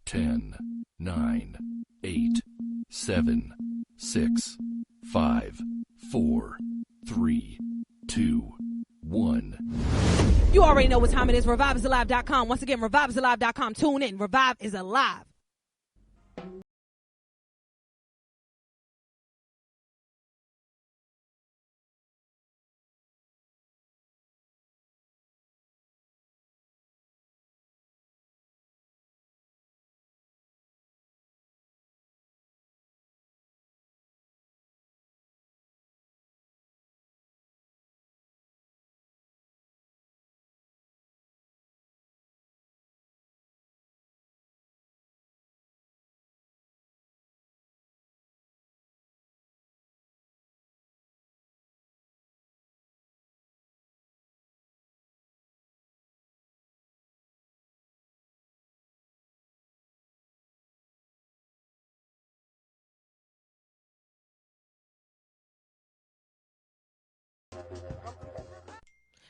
10, 9, 8, 7, 6, 5, 4, 3, 2, 1. You already know what time it is. ReviveIsAlive.com. Once again, ReviveIsAlive.com. Tune in. Revive is alive.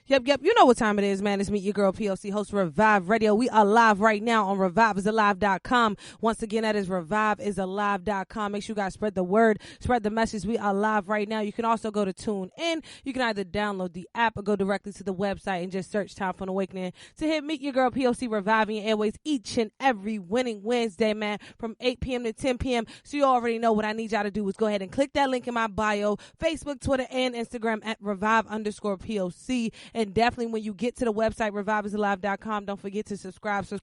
Yep. You know what time it is, man. It's me, your girl, P.O.C, host of Revive Radio. We are live right now on ReviveIsAlive.com. Once again, that is ReviveIsAlive.com. Make sure you guys spread the word, spread the message. We are live right now. You can also go to Tune In. You can either download the app or go directly to the website and just search Time for an Awakening to hit Meet Your Girl, P.O.C, reviving your airways each and every winning Wednesday, man, from 8 p.m. to 10 p.m. So you already know what I need y'all to do is go ahead and click that link in my bio, Facebook, Twitter, and Instagram at Revive_POC. And definitely when you get to the website, ReviveIsAlive.com, don't forget to subscribe to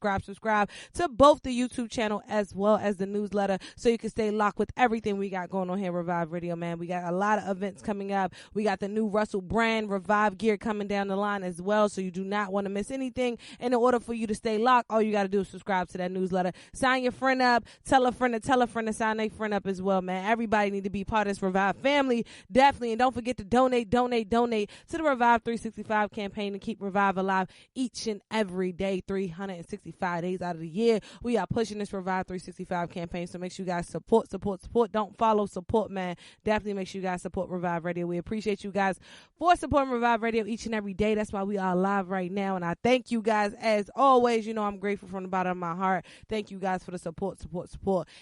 both the YouTube channel as well as the newsletter so you can stay locked with everything we got going on here at Revive Radio, man. We got a lot of events coming up. We got the new Russell brand Revive gear coming down the line as well, so you do not want to miss anything. And in order for you to stay locked, all you got to do is subscribe to that newsletter. Sign your friend up. Tell a friend to sign their friend up as well, man. Everybody need to be part of this Revive family, definitely. And don't forget to donate to the Revive 365 campaign to keep Revive alive each and every day, 365 days out of the year. We are pushing this Revive 365 campaign, so make sure you guys support. Don't follow, support, man. Definitely make sure you guys support Revive Radio. We appreciate you guys for supporting Revive Radio each and every day. That's why we are live right now, and I thank you guys as always. You know I'm grateful from the bottom of my heart. Thank you guys for the support.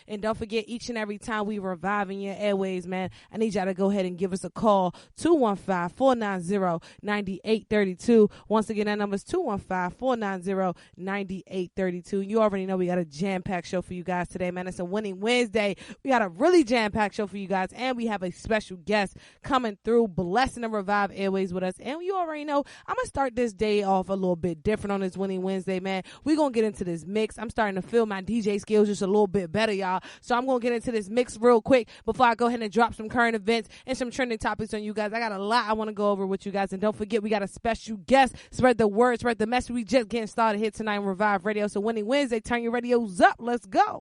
And don't forget, each and every time we reviving your airways, man, I need y'all to go ahead and give us a call, 215-490-9832. Once again, that number is 215-490-9832. You already know we got a jam-packed show for you guys today, man. It's a winning Wednesday. We got a really jam-packed show for you guys, and we have a special guest coming through, blessing the Revive airways with us. And you already know I'm going to start this day off a little bit different on this winning Wednesday, man. We're going to get into this mix. I'm starting to feel my DJ skills just a little bit better, y'all. So I'm going to get into this mix real quick before I go ahead and drop some current events and some trending topics on you guys. I got a lot I want to go over with you guys. And don't forget, we got a special guest. Spread the word, spread the message. We just getting started here tonight on Revive Radio. So winning Wednesday, turn your radios up. Let's go.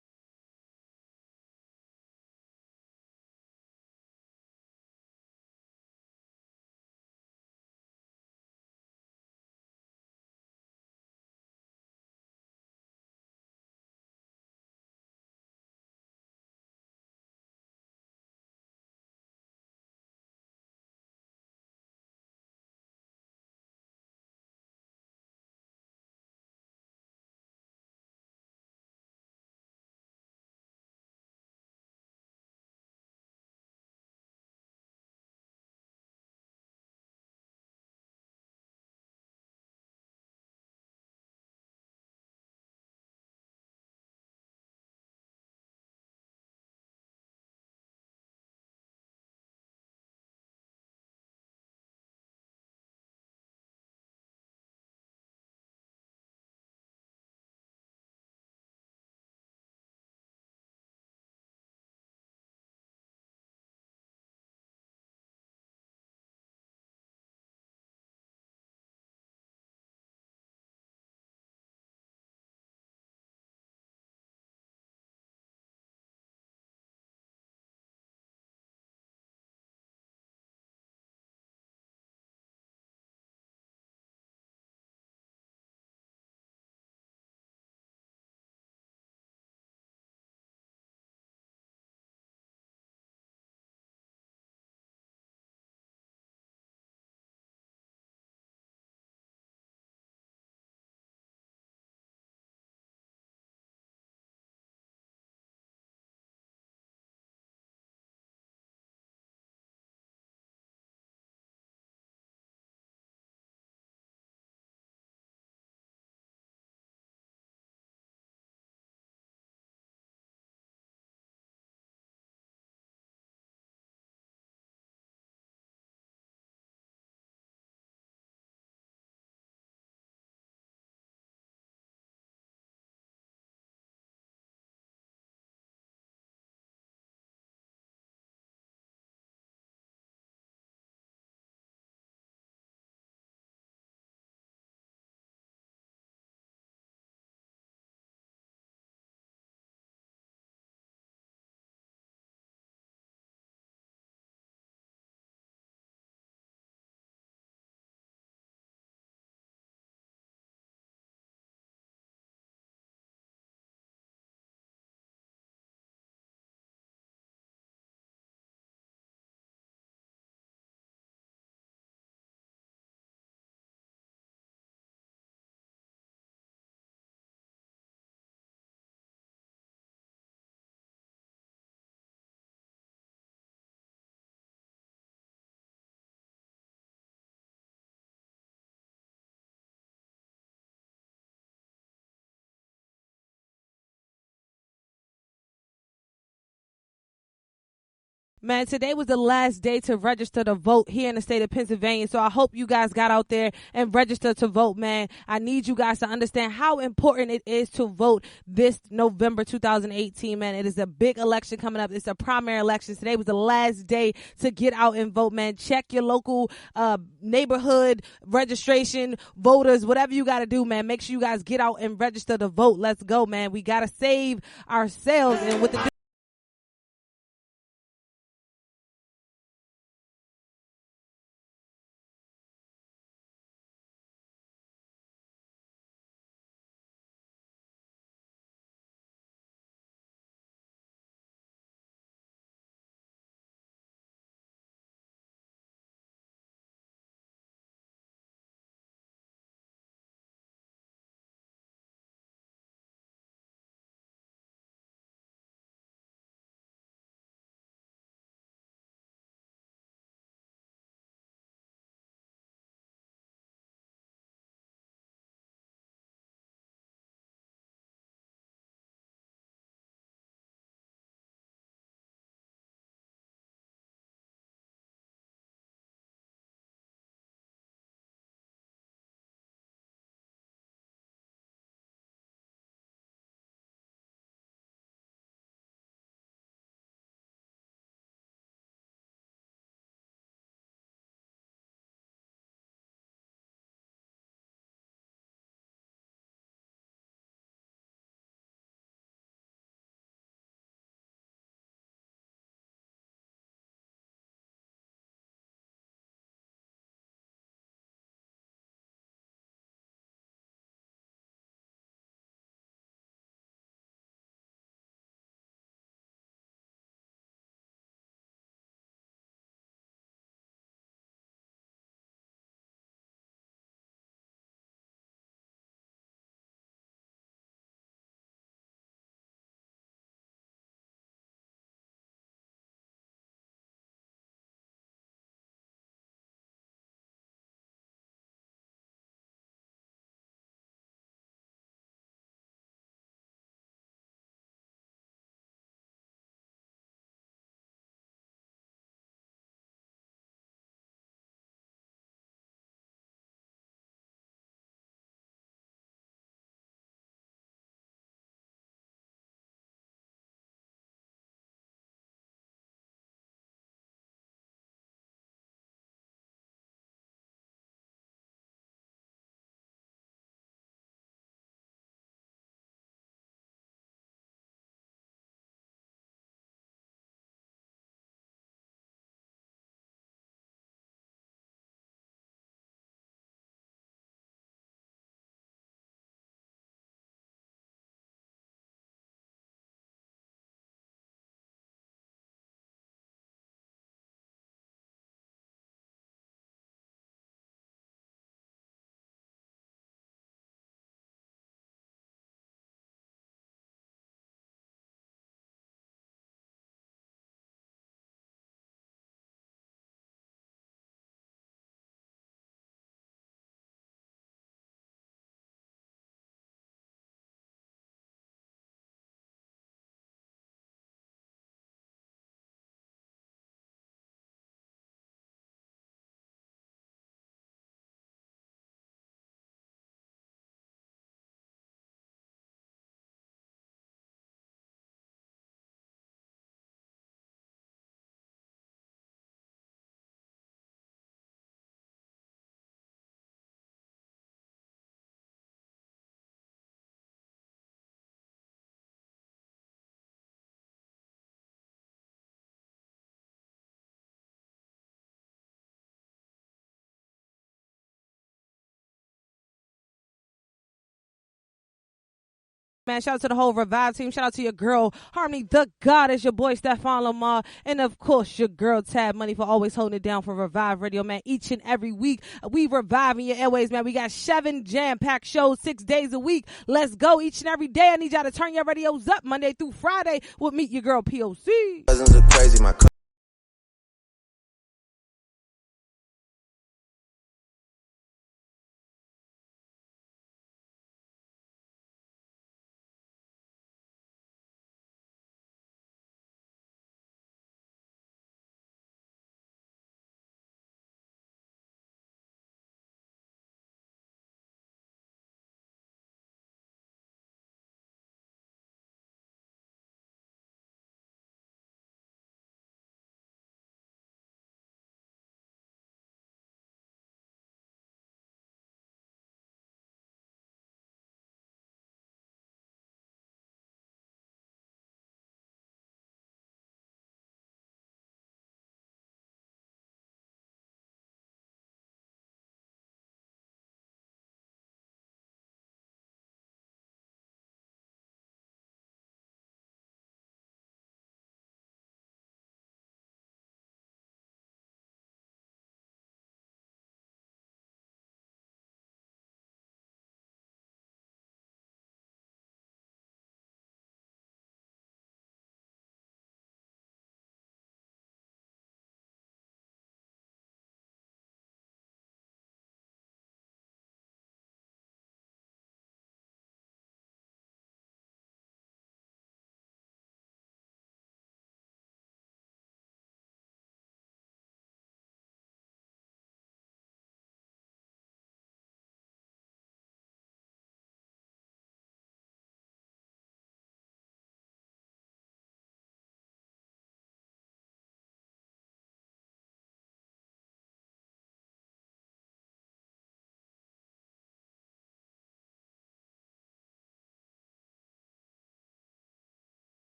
Man, today was the last day to register to vote here in the state of Pennsylvania. So I hope you guys got out there and registered to vote, man. I need you guys to understand how important it is to vote this November 2018, man. It is a big election coming up. It's a primary election. Today was the last day to get out and vote, man. Check your local neighborhood registration, voters, whatever you got to do, man. Make sure you guys get out and register to vote. Let's go, man. We got to save ourselves. And with the man, shout out to the whole Revive team. Shout out to your girl, Harmony the Goddess, your boy, Stefan Lamar, and of course, your girl, Tab Money, for always holding it down for Revive Radio, man. Each and every week, we reviving your airways, man. We got 7 jam-packed shows, 6 days a week. Let's go each and every day. I need y'all to turn your radios up Monday through Friday with Meet Your Girl, P.O.C. Cousins are crazy, my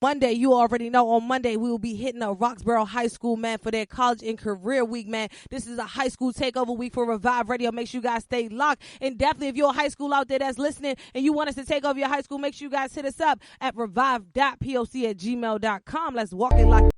Monday, you already know, on Monday, we will be hitting up Roxborough High School, man, for their college and career week, man. This is a high school takeover week for Revive Radio. Make sure you guys stay locked. And definitely, if you're a high school out there that's listening and you want us to take over your high school, make sure you guys hit us up at revive.poc@gmail.com. Let's walk it like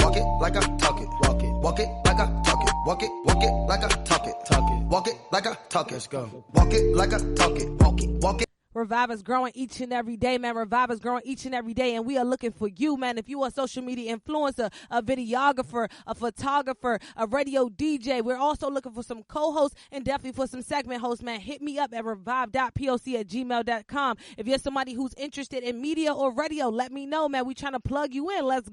Walk it like I talk it. Walk it. Walk it like I talk it. Walk it. Walk it like I talk it. Talk it. Walk it like I talk it. Let's go. Walk it like I talk it. Walk it. Walk it. Revive is growing each and every day, man. Revive is growing each and every day, and we are looking for you, man. If you are a social media influencer, a videographer, a photographer, a radio DJ, we're also looking for some co-hosts and definitely for some segment hosts, man. Hit me up at revive.poc@gmail.com. If you're somebody who's interested in media or radio, let me know, man. We trying to plug you in. Let's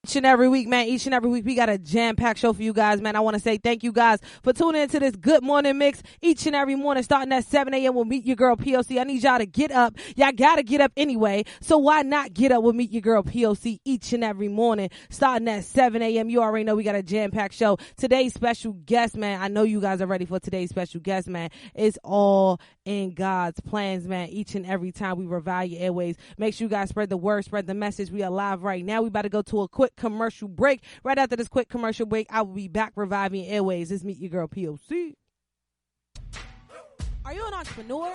Each and every week, man, we got a jam-packed show for you guys, man. I want to say thank you guys for tuning into this Good Morning Mix each and every morning, starting at 7 a.m. We'll Meet Your Girl P.O.C. I need y'all to get up. Y'all got to get up anyway, so why not get up with Meet Your Girl P.O.C. each and every morning, starting at 7 a.m. You already know we got a jam-packed show. Today's special guest, man, I know you guys are ready for today's special guest, man. It's all in God's plans, man. Each and every time we revive your airways, make sure you guys spread the word, spread the message. We are live right now. We about to go to a quick commercial break. Right after this quick commercial break, I will be back reviving airways. It's Meet Your Girl P.O.C. Are you an entrepreneur?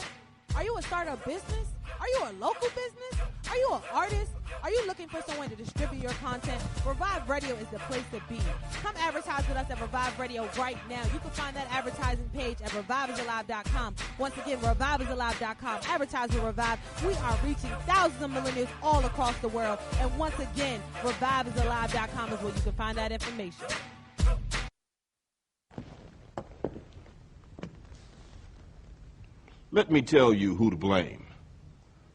Are you a startup business? Are you a local business? Are you an artist? Are you looking for someone to distribute your content? Revive Radio is the place to be. Come advertise with us at Revive Radio right now. You can find that advertising page at ReviveIsAlive.com. Once again, ReviveIsAlive.com. Advertise with Revive. We are reaching thousands of millennials all across the world. And once again, ReviveIsAlive.com is where you can find that information. Let me tell you who to blame.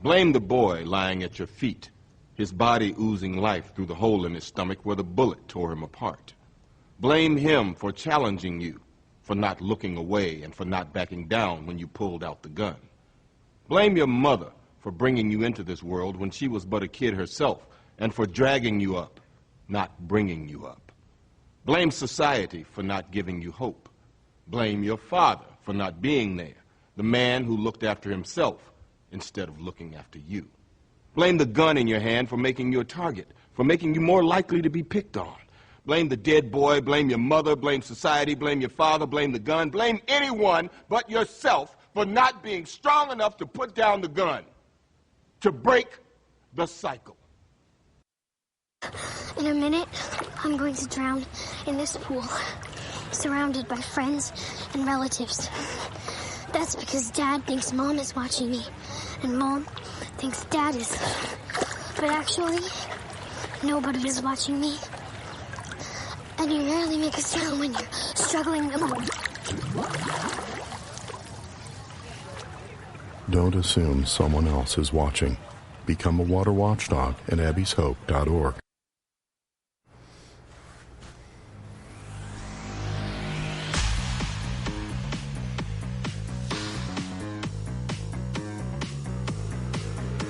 Blame the boy lying at your feet, his body oozing life through the hole in his stomach where the bullet tore him apart. Blame him for challenging you, for not looking away and for not backing down when you pulled out the gun. Blame your mother for bringing you into this world when she was but a kid herself and for dragging you up, not bringing you up. Blame society for not giving you hope. Blame your father for not being there, the man who looked after himself instead of looking after you. Blame the gun in your hand for making you a target, for making you more likely to be picked on. Blame the dead boy, blame your mother, blame society, blame your father, blame the gun, blame anyone but yourself for not being strong enough to put down the gun, to break the cycle. In a minute, I'm going to drown in this pool, surrounded by friends and relatives. That's because Dad thinks Mom is watching me, and Mom thinks Dad is. But actually, nobody is watching me. And you rarely make a sound when you're struggling the most. Don't assume someone else is watching. Become a water watchdog at abbyshope.org.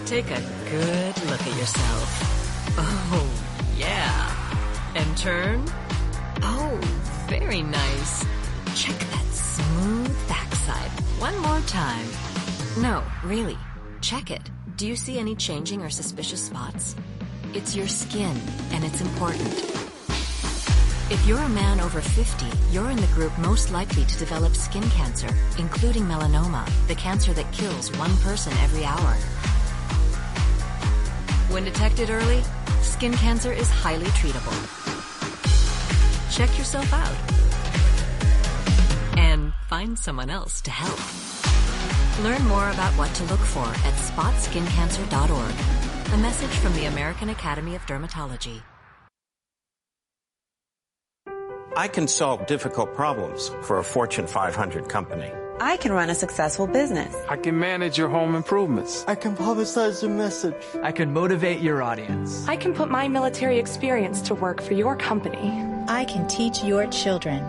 Take a good look at yourself. Oh, yeah. And turn. Oh, very nice. Check that smooth backside one more time. No, really. Check it. Do you see any changing or suspicious spots? It's your skin, and it's important. If you're a man over 50, you're in the group most likely to develop skin cancer, including melanoma, the cancer that kills one person every hour. When detected early, skin cancer is highly treatable. Check yourself out. And find someone else to help. Learn more about what to look for at spotskincancer.org. A message from the American Academy of Dermatology. I can solve difficult problems for a Fortune 500 company. I can run a successful business. I can manage your home improvements. I can publicize your message. I can motivate your audience. I can put my military experience to work for your company. I can teach your children.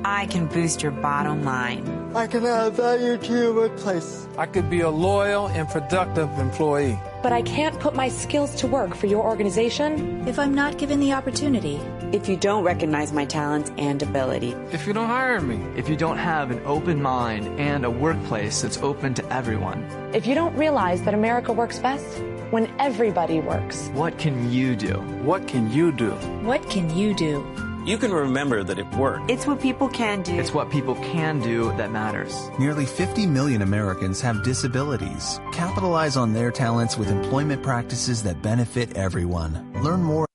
I can boost your bottom line. I can add value to your workplace. I could be a loyal and productive employee. But I can't put my skills to work for your organization if I'm not given the opportunity. If you don't recognize my talents and ability. If you don't hire me. If you don't have an open mind and a workplace that's open to everyone. If you don't realize that America works best when everybody works. What can you do? What can you do? What can you do? You can remember that it worked. It's what people can do. It's what people can do that matters. Nearly 50 million Americans have disabilities. Capitalize on their talents with employment practices that benefit everyone. Learn more.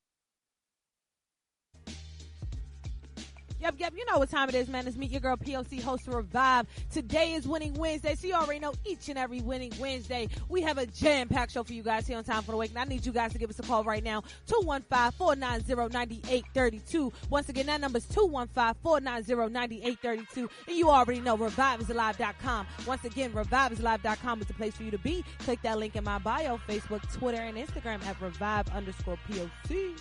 Yep, you know what time it is, man. It's Meet Your Girl P.O.C. host of Revive. Today is Winning Wednesday, so you already know each and every Winning Wednesday, we have a jam-packed show for you guys here on Time for the Wake. And I need you guys to give us a call right now, 215-490-9832. Once again, that number is 215-490-9832. And you already know ReviveIsAlive.com. Once again, ReviveIsAlive.com is the place for you to be. Click that link in my bio, Facebook, Twitter, and Instagram at Revive_POC.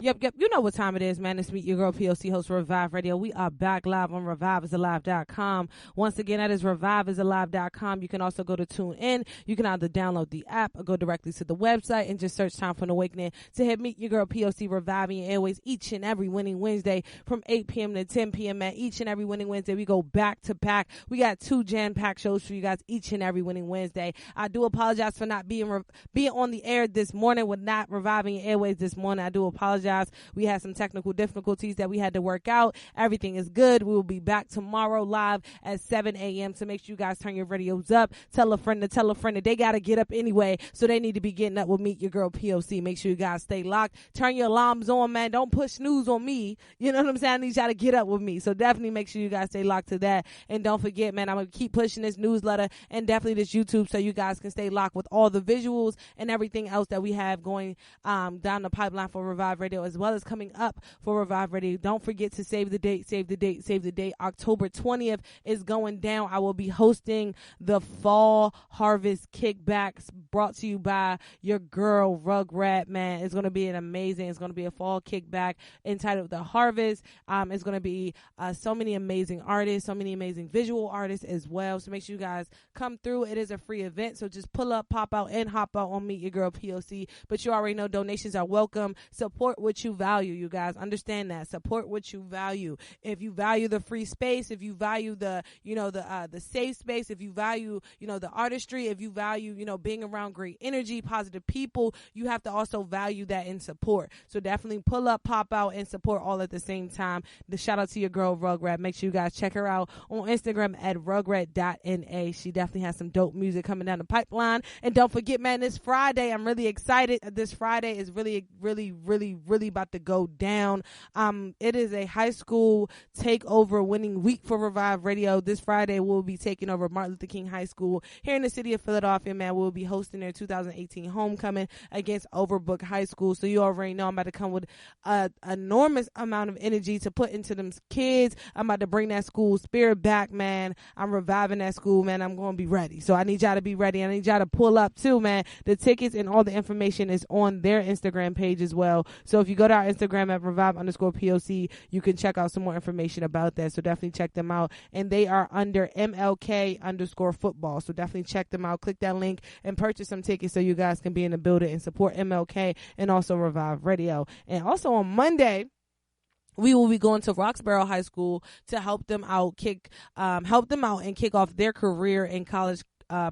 Yep. You know what time it is, man. It's Meet Your Girl P.O.C. host of Revive Radio. We are back live on ReviveIsAlive.com. Once again, that is ReviveIsAlive.com. You can also go to TuneIn. You can either download the app or go directly to the website and just search Time for an Awakening to hit Meet Your Girl P.O.C. Reviving Your Airways each and every winning Wednesday from 8 p.m. to 10 p.m. Man, each and every winning Wednesday, we go back to back. We got 2 jam-packed shows for you guys each and every winning Wednesday. I do apologize for not being on the air this morning with not reviving your airways this morning. I do apologize. We had some technical difficulties that we had to work out. Everything is good. We will be back tomorrow live at 7 a.m. So make sure you guys turn your radios up. Tell a friend that they got to get up anyway. So they need to be getting up with Meet Your Girl P.O.C. Make sure you guys stay locked. Turn your alarms on, man. Don't push snooze on me. You know what I'm saying? I need y'all to get up with me. So definitely make sure you guys stay locked to that. And don't forget, man, I'm going to keep pushing this newsletter and definitely this YouTube so you guys can stay locked with all the visuals and everything else that we have going down the pipeline for Revive Radio, as well as coming up for Revive Radio. Don't forget to save the date. October 20th is going down. I will be hosting the Fall Harvest Kickbacks brought to you by your girl Rugrat, man. It's going to be it's going to be a fall kickback entitled The Harvest. It's going to be so many amazing artists, so many amazing visual artists as well. So make sure you guys come through. It is a free event, so just pull up, pop out, and hop out on Meet Your Girl P.O.C. But you already know donations are welcome. Support what you value, you guys. Understand that. Support what you value. If you value the free space, if you value the safe space, if you value, the artistry, if you value, being around great energy, positive people, you have to also value that in support. So definitely pull up, pop out, and support all at the same time. The shout out to your girl Rugrat. Make sure you guys check her out on Instagram at rugrat.na. She definitely has some dope music coming down the pipeline. And don't forget, man, this Friday, I'm really excited. This Friday is really, really, really, really about to go down. It is a high school takeover winning week for Revive Radio. This Friday, we'll be taking over Martin Luther King High School here in the city of Philadelphia, man. We'll be hosting their 2018 homecoming against Overbrook High School. So you already know I'm about to come with an enormous amount of energy to put into them kids. I'm about to bring that school spirit back, man. I'm reviving that school, man. I'm going to be ready. So I need y'all to be ready. I need y'all to pull up too, man. The tickets and all the information is on their Instagram page as well. So if you go to our Instagram at Revive_POC, you can check out some more information about that. So definitely check them out. And they are under MLK_football. So definitely check them out. Click that link and purchase some tickets so you guys can be in the building and support MLK and also Revive Radio. And also on Monday, we will be going to Roxborough High School to help them out and kick off their career in college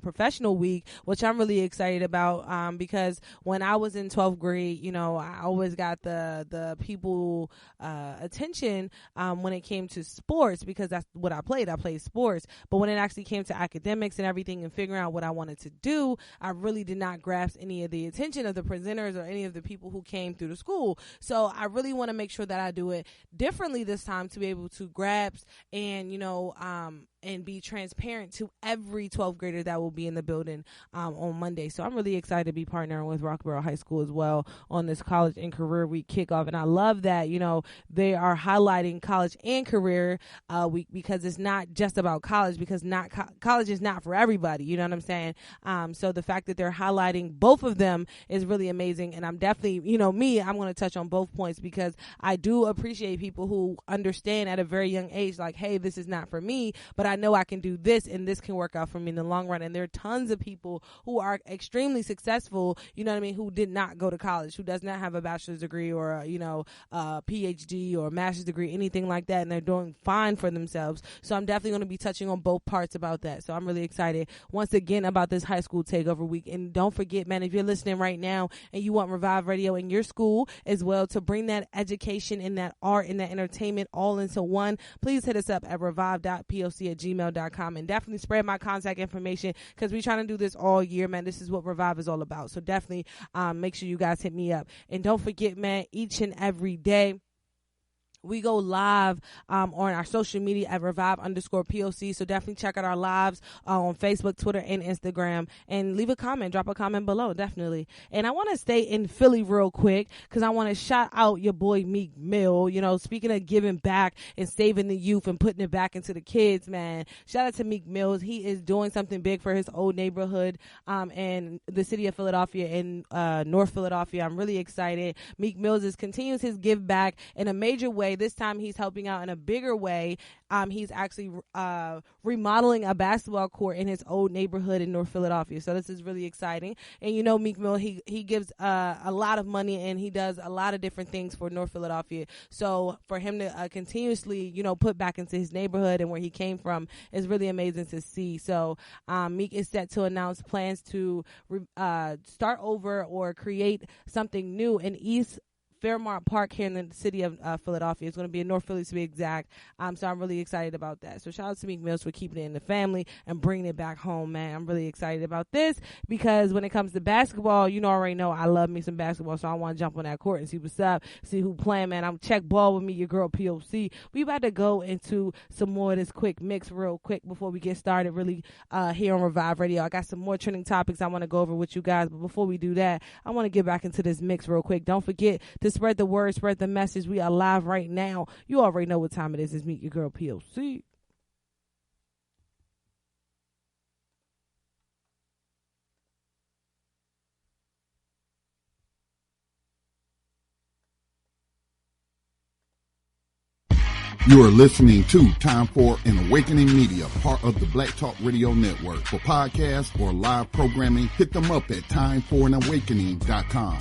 professional week, which I'm really excited about, because when I was in 12th grade, I always got the people attention when it came to sports, because that's what I played. I played sports. But when it actually came to academics and everything and figuring out what I wanted to do, I really did not grasp any of the attention of the presenters or any of the people who came through the school. So I really want to make sure that I do it differently this time to be able to grasp and be transparent to every 12th grader that will be in the building on Monday. So I'm really excited to be partnering with Roxborough High School as well on this college and career week kickoff. And I love that, they are highlighting college and career week, because it's not just about college, because college is not for everybody. You know what I'm saying? So the fact that they're highlighting both of them is really amazing. And I'm definitely, I'm going to touch on both points, because I do appreciate people who understand at a very young age, like, hey, this is not for me, but I know I can do this and this can work out for me in the long run. And there are tons of people who are extremely successful, who did not go to college, who does not have a bachelor's degree or a PhD or a master's degree, anything like that, and they're doing fine for themselves. So I'm definitely going to be touching on both parts about that. So I'm really excited once again about this high school takeover week. And don't forget, man, if you're listening right now and you want Revive Radio in your school as well to bring that education and that art and that entertainment all into one, please hit us up at revive.poc@gmail.com and definitely spread my contact information, because we're trying to do this all year, man. This is what Revive is all about. So definitely make sure you guys hit me up. And don't forget, man, each and every day, We go live on our social media at revive_POC. So definitely check out our lives on Facebook, Twitter, and Instagram. And leave a comment. Drop a comment below, definitely. And I want to stay in Philly real quick because I want to shout out your boy Meek Mill. You know, speaking of giving back and saving the youth and putting it back into the kids, man. Shout out to Meek Mills. He is doing something big for his old neighborhood and the city of Philadelphia and North Philadelphia. I'm really excited. Meek Mills continues his give back in a major way. This time he's helping out in a bigger way. He's actually remodeling a basketball court in his old neighborhood in North Philadelphia. So this is really exciting. And you know, Meek Mill, he gives a lot of money and he does a lot of different things for North Philadelphia. So for him to continuously, you know, put back into his neighborhood and where he came from is really amazing to see. So Meek is set to announce plans to start over or create something new in East Fairmont Park here in the city of Philadelphia. It's going to be in North Philly to be exact. So I'm really excited about that. So shout out to Meek Mills for keeping it in the family and bringing it back home, man. I'm really excited about this because when it comes to basketball, you know, already know I love me some basketball, so I want to jump on that court and see what's up, see who playing, man. I'm check ball with me, your girl P.O.C. We about to go into some more of this quick mix real quick before we get started really here on Revive Radio. I got some more trending topics I want to go over with you guys, but before we do that, I want to get back into this mix real quick. Don't forget to spread the word, spread the message. We are live right now. You already know what time it is. It's Meet Your Girl P.O.C. You are listening to Time for an Awakening Media, part of the Black Talk Radio Network. For podcasts or live programming, hit them up at timeforanawakening.com.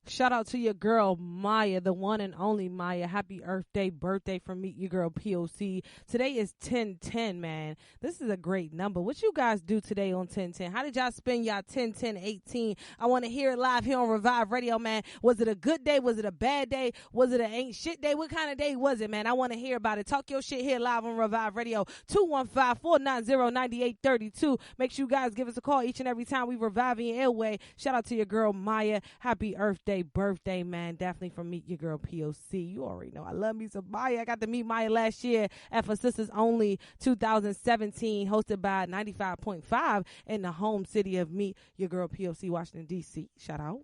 Shout out to your girl, Maya, the one and only Maya. Happy Earth Day, birthday from Meet Your Girl, P.O.C. Today is 10/10, man. This is a great number. What you guys do today on 10/10? How did y'all spend y'all 10/10/18? I want to hear it live here on Revive Radio, man. Was it a good day? Was it a bad day? Was it an ain't shit day? What kind of day was it, man? I want to hear about it. Talk your shit here live on Revive Radio, 215-490-9832. Make sure you guys give us a call each and every time we revive in your airway. Shout out to your girl, Maya. Happy Earth Day. Birthday, man. Definitely from Meet Your Girl, P.O.C. You already know I love me some Maya. I got to meet Maya last year at For Sisters Only 2017, hosted by 95.5 in the home city of Meet Your Girl, P.O.C., Washington, D.C. Shout out.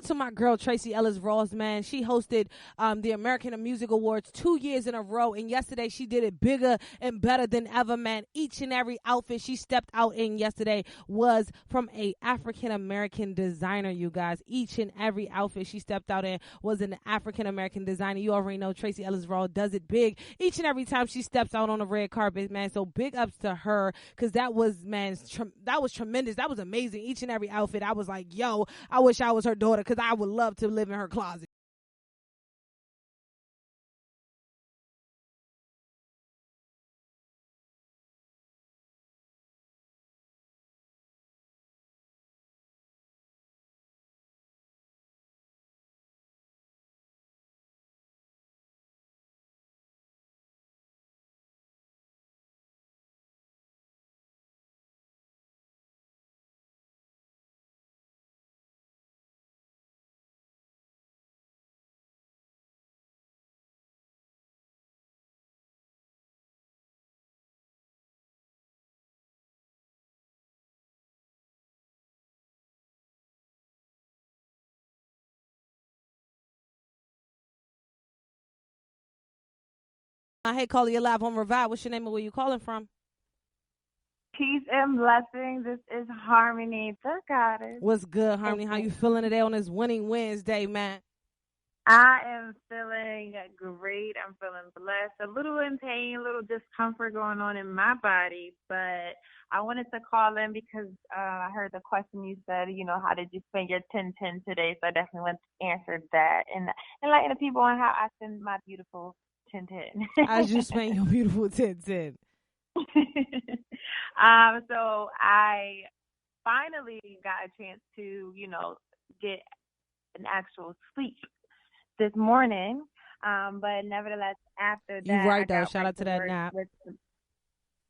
To my girl Tracy Ellis Ross, man. She hosted the American Music Awards 2 years in a row, and yesterday she did it bigger and better than ever, man. Each and every outfit she stepped out in yesterday was from a African American designer, you guys. Each and every outfit she stepped out in was an African American designer. You already know Tracy Ellis Ross does it big each and every time she steps out on the red carpet, man. So big ups to her, because that was, man, that was tremendous. That was amazing. Each and every outfit, I was like, yo, I wish I was her daughter, because I would love to live in her closet. Hey, caller, you're live on Revive. What's your name and where you calling from? Peace and blessings. This is Harmony, the goddess. What's good, Harmony? How you feeling today on this winning Wednesday, man? I am feeling great. I'm feeling blessed. A little in pain, a little discomfort going on in my body, but I wanted to call in because I heard the question you said, how did you spend your 10/10 today? So I definitely want to answer that and enlighten the people on how I spend my beautiful 10/10. As you spend your beautiful 10/10. So I finally got a chance to, get an actual sleep this morning. But nevertheless, after that, you right though. Shout out to that nap.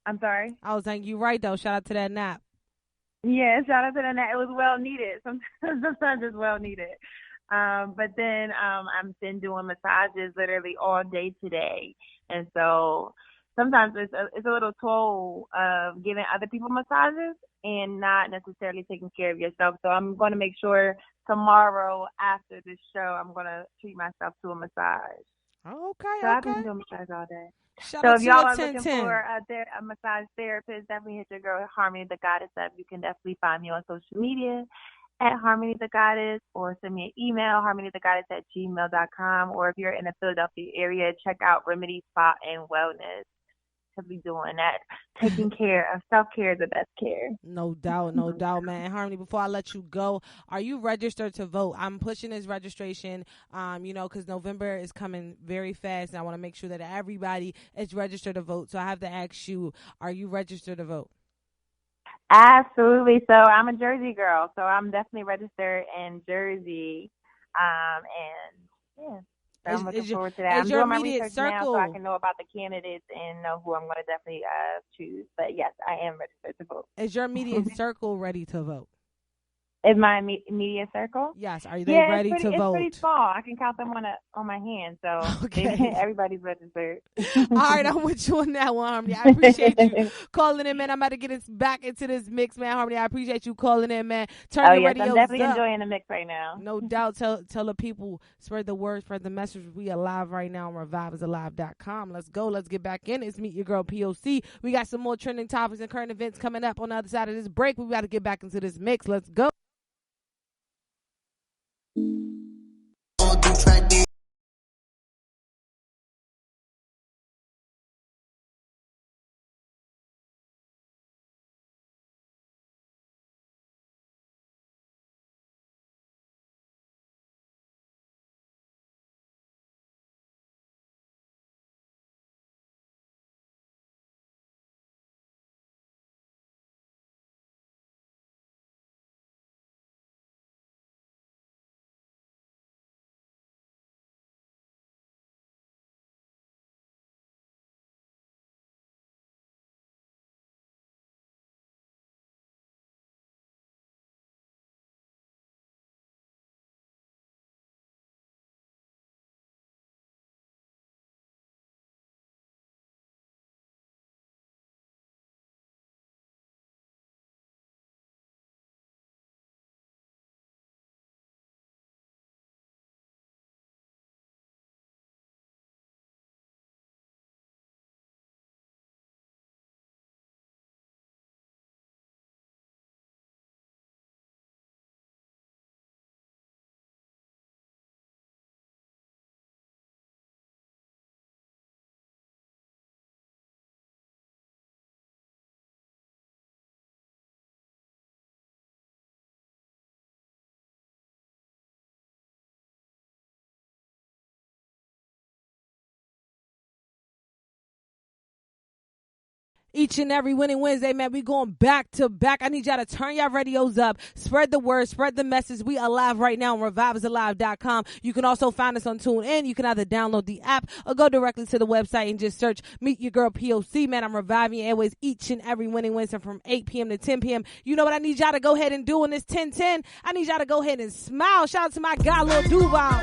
I'm sorry? I was saying you right though. Shout out to that nap. Yeah, shout out to that nap. It was well needed. Sometimes it's well needed. But then I've been doing massages literally all day today. And so sometimes it's a little toll of giving other people massages and not necessarily taking care of yourself. So I'm going to make sure tomorrow after this show, I'm going to treat myself to a massage. Okay, so I've been doing massage all day. Shout So out if to y'all your are looking 1010. for a massage therapist, definitely hit your girl Harmony the Goddess up. You can definitely find me on social media at Harmony the Goddess, or send me an email, harmonythegoddess@gmail.com. Or if you're in the Philadelphia area, check out Remedy Spa and Wellness to be doing that. Taking care of self-care is the best care. No doubt, man. Harmony, before I let you go, are you registered to vote? I'm pushing this registration, because November is coming very fast, and I want to make sure that everybody is registered to vote. So I have to ask you, are you registered to vote? Absolutely. So I'm a Jersey girl, so I'm definitely registered in Jersey. And yeah, so I'm looking forward to that. I'm doing my research now so I can know about the candidates and know who I'm going to definitely choose. But yes, I am registered to vote. Is your immediate circle ready to vote? Is my immediate circle? Yes. Are they ready to vote? It's pretty small. I can count them on my hand. So everybody's registered. All right, I'm with you on that one, Harmony. I appreciate you calling in, man. I'm about to get us back into this mix, man. Harmony, I appreciate you calling in, man. Turn your radios I'm definitely up. enjoying the mix right now. No doubt. Tell the people, spread the word, spread the message. We are live right now on ReviveIsAlive.com. Let's go. Let's get back in. It's Meet Your Girl P.O.C. We got some more trending topics and current events coming up on the other side of this break. We got to get back into this mix. Let's go. Each and every winning Wednesday, man, we going back to back. I need y'all to turn y'all radios up, spread the word, spread the message. We are live right now on ReviveIsAlive.com. You can also find us on TuneIn. You can either download the app or go directly to the website and just search Meet Your Girl P.O.C. Man, I'm reviving airways each and every winning Wednesday from 8 p.m. to 10 p.m. You know what I need y'all to go ahead and do in this 1010? I need y'all to go ahead and smile. Shout out to my guy, Lil Duval.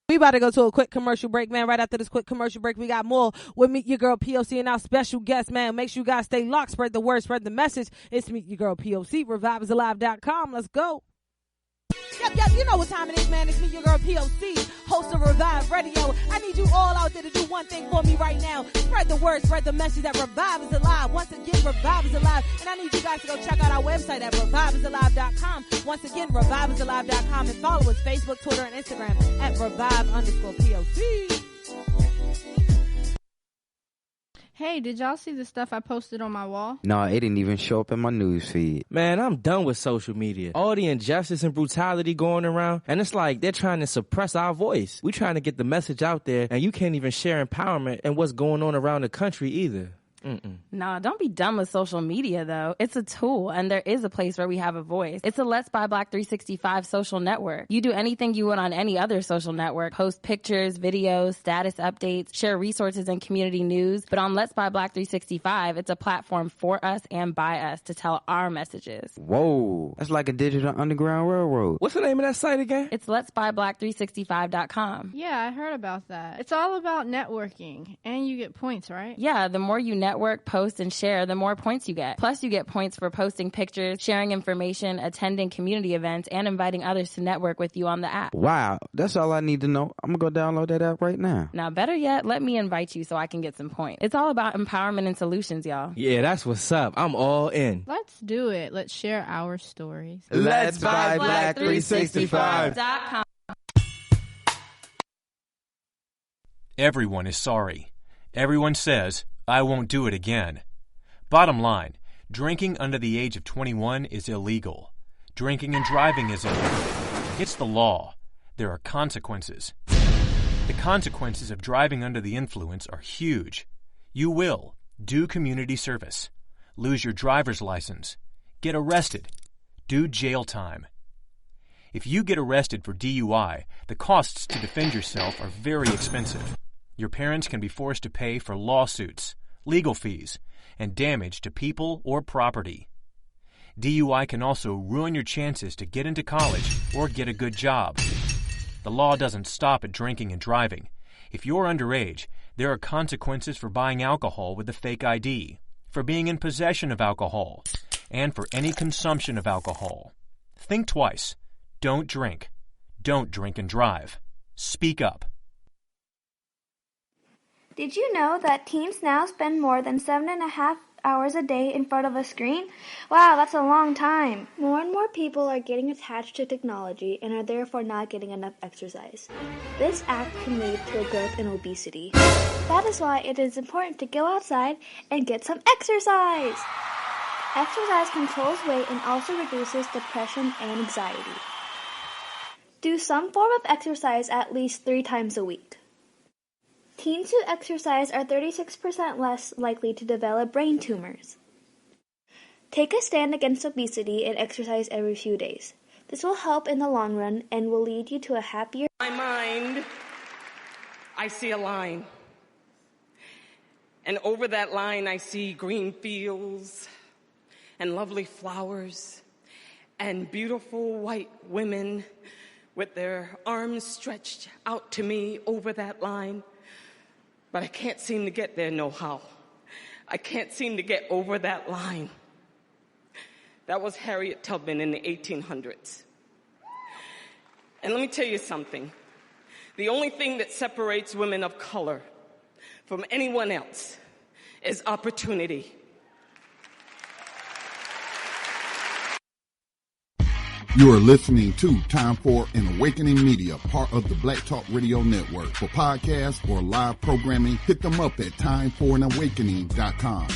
We about to go to a quick commercial break, man. Right after this quick commercial break, we got more with Meet Your Girl P.O.C. and our special guest, man. Make sure you guys stay locked. Spread the word, spread the message. It's Meet Your Girl P.O.C. ReviveIsAlive.com. Let's go. Yep, you know what time it is, man. It's Meet Your Girl P.O.C., host of Revive Radio. I need you all out there to do one thing for me right now. Spread the word, spread the message that Revive is alive. Once again, Revive is alive. And I need you guys to go check out our website at ReviveIsAlive.com. Once again, ReviveIsAlive.com, and follow us Facebook, Twitter, and Instagram at Revive_POC. Hey, did y'all see the stuff I posted on my wall? No, it didn't even show up in my news feed. Man, I'm done with social media. All the injustice and brutality going around, and it's like they're trying to suppress our voice. We're trying to get the message out there, and you can't even share empowerment and what's going on around the country either. Nah, don't be dumb with social media, though. It's a tool, and there is a place where we have a voice. It's a Let's Buy Black 365 social network. You do anything you would on any other social network. Post pictures, videos, status updates, share resources and community news. But on Let's Buy Black 365, it's a platform for us and by us to tell our messages. Whoa, that's like a digital underground railroad. What's the name of that site again? It's letsbuyblack365.com. Yeah, I heard about that. It's all about networking, and you get points, right? Yeah, the more you network, post, and share, the more points you get. Plus, you get points for posting pictures, sharing information, attending community events, and inviting others to network with you on the app. Wow, that's all I need to know. I'm going to go download that app right now. Now, better yet, let me invite you so I can get some points. It's all about empowerment and solutions, y'all. Yeah, that's what's up. I'm all in. Let's do it. Let's share our stories. Let's Buy Black 365.com. Everyone is sorry. Everyone says, I won't do it again. Bottom line, drinking under the age of 21 is illegal. Drinking and driving is illegal. It's the law. There are consequences. The consequences of driving under the influence are huge. You will do community service, lose your driver's license, get arrested, do jail time. If you get arrested for DUI, the costs to defend yourself are very expensive. Your parents can be forced to pay for lawsuits, legal fees, and damage to people or property. DUI can also ruin your chances to get into college or get a good job. The law doesn't stop at drinking and driving. If you're underage, there are consequences for buying alcohol with a fake ID, for being in possession of alcohol, and for any consumption of alcohol. Think twice. Don't drink. Don't drink and drive. Speak up. Did you know that teens now spend more than 7.5 hours a day in front of a screen? Wow, that's a long time. More and more people are getting attached to technology and are therefore not getting enough exercise. This act can lead to a growth in obesity. That is why it is important to go outside and get some exercise. Exercise controls weight and also reduces depression and anxiety. Do some form of exercise at least 3 times a week. Teens who exercise are 36% less likely to develop brain tumors. Take a stand against obesity and exercise every few days. This will help in the long run and will lead you to a happier... In my mind, I see a line. And over that line, I see green fields and lovely flowers and beautiful white women with their arms stretched out to me over that line. But I can't seem to get there no how. I can't seem to get over that line. That was Harriet Tubman in the 1800s. And let me tell you something. The only thing that separates women of color from anyone else is opportunity. You are listening to Time for an Awakening Media, part of the Black Talk Radio Network. For podcasts or live programming, hit them up at timeforanawakening.com.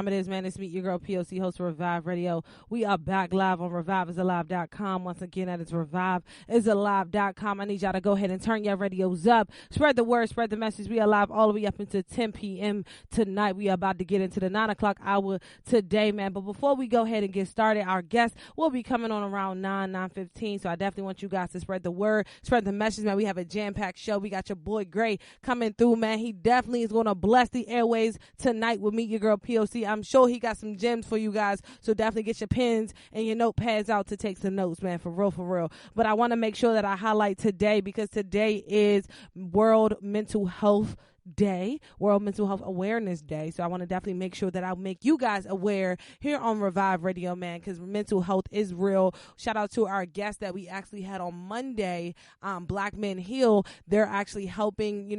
It is, man. It's Meet Your Girl P.O.C, host of Revive Radio. We are back live on ReviveIsAlive.com. Once again, that is ReviveIsAlive.com. I need y'all to go ahead and turn your radios up. Spread the word, spread the message. We are live all the way up until 10 p.m. tonight. We are about to get into the 9 o'clock hour today, man. But before we go ahead and get started, our guest will be coming on around 9:15. So I definitely want you guys to spread the word, spread the message, man. We have a jam-packed show. We got your boy Gray coming through, man. He definitely is going to bless the airways tonight with Meet Your Girl P.O.C. I'm sure he got some gems for you guys, so definitely get your pens and your notepads out to take some notes, man, for real. But I want to make sure that I highlight today, because today is World Mental Health Day, World Mental Health Awareness Day. So I want to definitely make sure that I make you guys aware here on Revive Radio, man, because mental health is real. Shout out to our guest that we actually had on Monday, Black Men Heal. They're actually helping,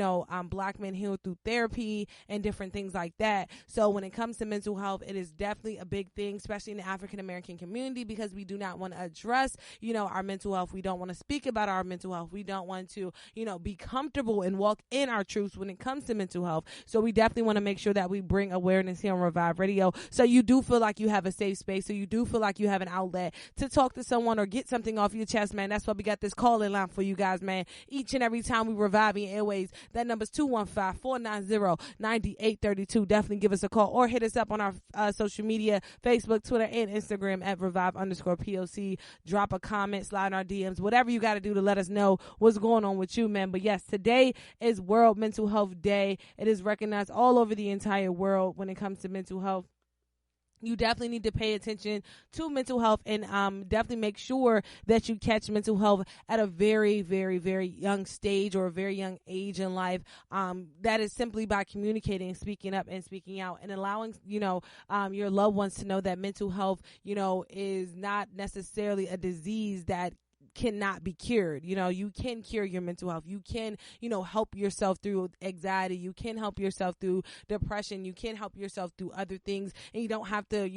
Black men heal through therapy and different things like that. So when it comes to mental health, it is definitely a big thing, especially in the African American community, because we do not want to address, our mental health. We don't want to speak about our mental health. We don't want to, be comfortable and walk in our truths when it comes to mental health. So we definitely want to make sure that we bring awareness here on Revive Radio, so you do feel like you have a safe space, so you do feel like you have an outlet to talk to someone or get something off your chest, man. That's why we got this call-in line for you guys, man. Each and every time we revive your airways, that number's 215-490-9832. Definitely give us a call or hit us up on our social media, Facebook, Twitter, and Instagram at Revive_POC. Drop a comment, slide in our DMs, whatever you got to do to let us know what's going on with you, man. But yes, today is World Mental Health Day. It is recognized all over the entire world when it comes to mental health. You definitely need to pay attention to mental health, and definitely make sure that you catch mental health at a very, very, very young stage or a very young age in life. That is simply by communicating, speaking up, and speaking out, and allowing, your loved ones to know that mental health, is not necessarily a disease that cannot be cured. You can cure your mental health. You can, help yourself through anxiety. You can help yourself through depression. You can help yourself through other things, and you don't have to,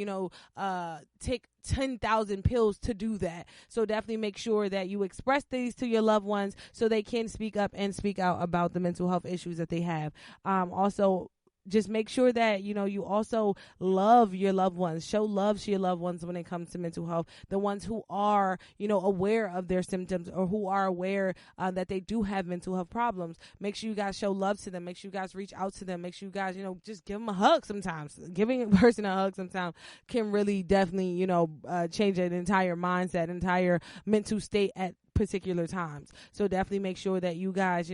take 10,000 pills to do that. So definitely make sure that you express these to your loved ones so they can speak up and speak out about the mental health issues that they have. Also, just make sure that, you also love your loved ones. Show love to your loved ones when it comes to mental health. The ones who are, aware of their symptoms, or who are aware that they do have mental health problems. Make sure you guys show love to them. Make sure you guys reach out to them. Make sure you guys, just give them a hug sometimes. Giving a person a hug sometimes can really definitely, change an entire mindset, entire mental state at particular times. So definitely make sure that you guys,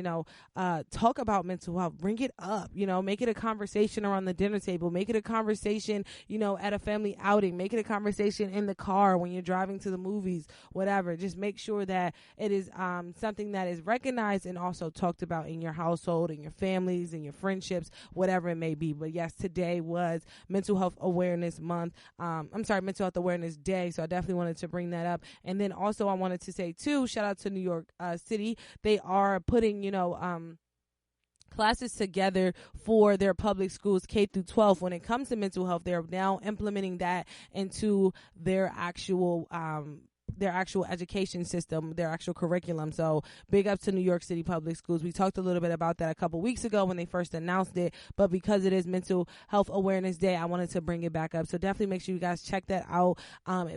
talk about mental health. Bring it up, make it a conversation around the dinner table. Make it a conversation, at a family outing. Make it a conversation in the car when you're driving to the movies, whatever. Just make sure that it is something that is recognized and also talked about in your household, in your families, in your friendships, whatever it may be. But yes, today was Mental Health Awareness Month. Mental Health Awareness Day. So I definitely wanted to bring that up. And then also I wanted to say too, shout out to New York City. They are putting, classes together for their public schools K through 12 when it comes to mental health. They're now implementing that into their actual education system, their actual curriculum. So big up to New York City Public Schools. We talked a little bit about that a couple weeks ago when they first announced it, but because it is Mental Health Awareness Day, I wanted to bring it back up. So definitely make sure you guys check that out.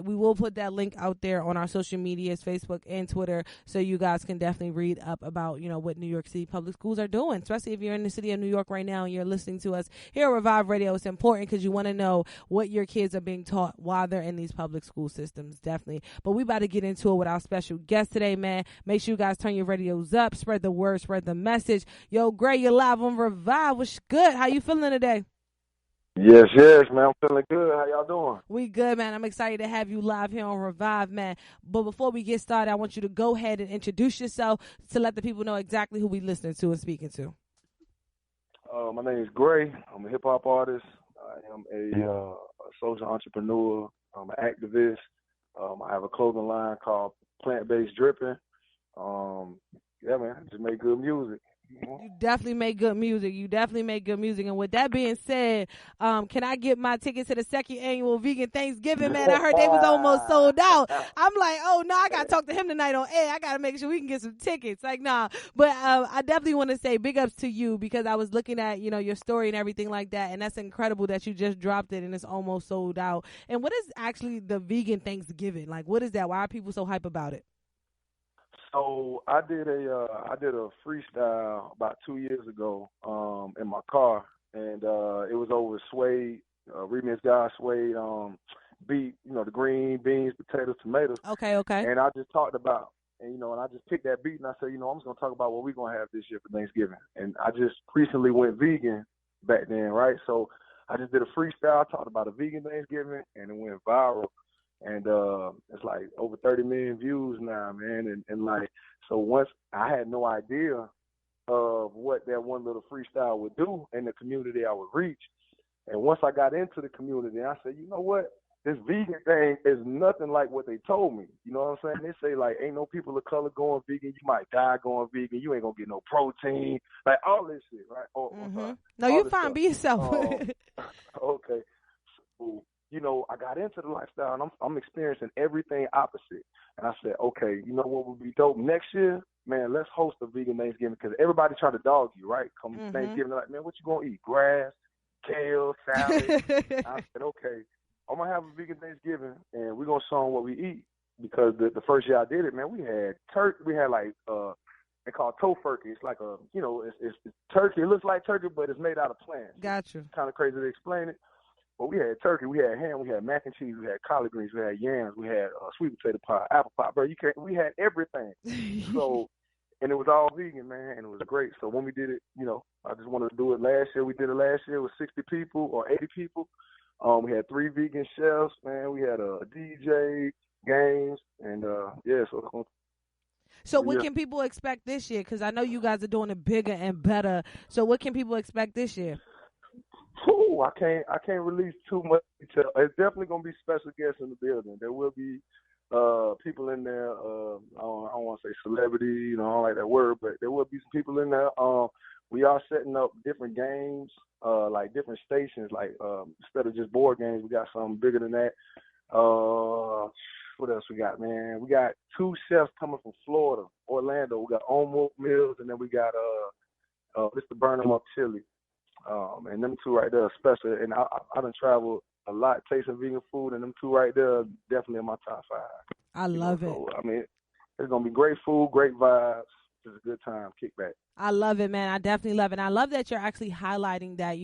We will put that link out there on our social medias, Facebook and Twitter, so you guys can definitely read up about, what New York City Public Schools are doing, especially if you're in the city of New York right now and you're listening to us here at Revive Radio. It's important because you want to know what your kids are being taught while they're in these public school systems, definitely. But we about to get into it with our special guest today, man. Make sure you guys turn your radios up, spread the word, spread the message. Yo, Gray, you're live on Revive. What's good? How you feeling today? Yes, man. I'm feeling good. How y'all doing? We good, man. I'm excited to have you live here on Revive, man. But before we get started, I want you to go ahead and introduce yourself to let the people know exactly who we listening to and speaking to. My name is Gray. I'm a hip-hop artist. I am a social entrepreneur. I'm an activist. I have a clothing line called Plant-Based Dripping. Man, just make good music. You definitely make good music. And with that being said, can I get my ticket to the second annual Vegan Thanksgiving, man? I heard they was almost sold out. I'm like, oh, no, I got to talk to him tonight on air. I got to make sure we can get some tickets. Like, nah. But I definitely want to say big ups to you because I was looking at, your story and everything like that, and that's incredible that you just dropped it and it's almost sold out. And what is actually the Vegan Thanksgiving? Like, what is that? Why are people so hype about it? So I did a freestyle about 2 years ago in my car, and it was over Suede, remix guy Suede beat, the green beans, potatoes, tomatoes. Okay. And I just talked about, and I just picked that beat and I said, I'm just gonna talk about what we're gonna have this year for Thanksgiving. And I just recently went vegan back then, right? So I just did a freestyle, talked about a vegan Thanksgiving, and it went viral. And it's like over 30 million views now, man. And like, so once I had no idea of what that one little freestyle would do in the community I would reach. And once I got into the community, I said, you know what? This vegan thing is nothing like what they told me. You know what I'm saying? They say, like, ain't no people of color going vegan. You might die going vegan. You ain't going to get no protein. Like, all this shit, right? No, you're fine. Be yourself. Okay. So, I got into the lifestyle, and I'm experiencing everything opposite. And I said, okay, you know what would be dope next year? Man, let's host a vegan Thanksgiving because everybody try to dog you, right? Come Thanksgiving, they're like, man, what you going to eat? Grass, kale, salad. I said, okay, I'm going to have a vegan Thanksgiving, and we're going to show them what we eat. Because the first year I did it, man, we had turkey. We had like, they call it tofurkey. It's like it's turkey. It looks like turkey, but it's made out of plants. Gotcha. It's kind of crazy to explain it. But we had turkey, we had ham, we had mac and cheese, we had collard greens, we had yams, we had sweet potato pie, apple pie, bro. We had everything. So, and it was all vegan, man, and it was great. So when we did it, I just wanted to do it last year. We did it last year with 60 people or 80 people. We had 3 vegan chefs, man. We had a DJ, games, and So what can people expect this year? Because I know you guys are doing it bigger and better. So what can people expect this year? Ooh, I can't release too much detail. It's definitely gonna be special guests in the building. There will be people in there. I don't want to say celebrity, I don't like that word, but there will be some people in there. We are setting up different games, like different stations. Like instead of just board games, we got something bigger than that. What else we got, man? We got 2 chefs coming from Florida, Orlando. We got Omo Mills, and then we got Mr. Burnham Up Chili. And them 2 right there are special. And I done traveled a lot tasting vegan food, and them 2 right there are definitely in my top 5. I love it. So, I mean, it's going to be great food, great vibes. It's a good time. Kick back. I love it, man. I definitely love it. And I love that you're actually highlighting that,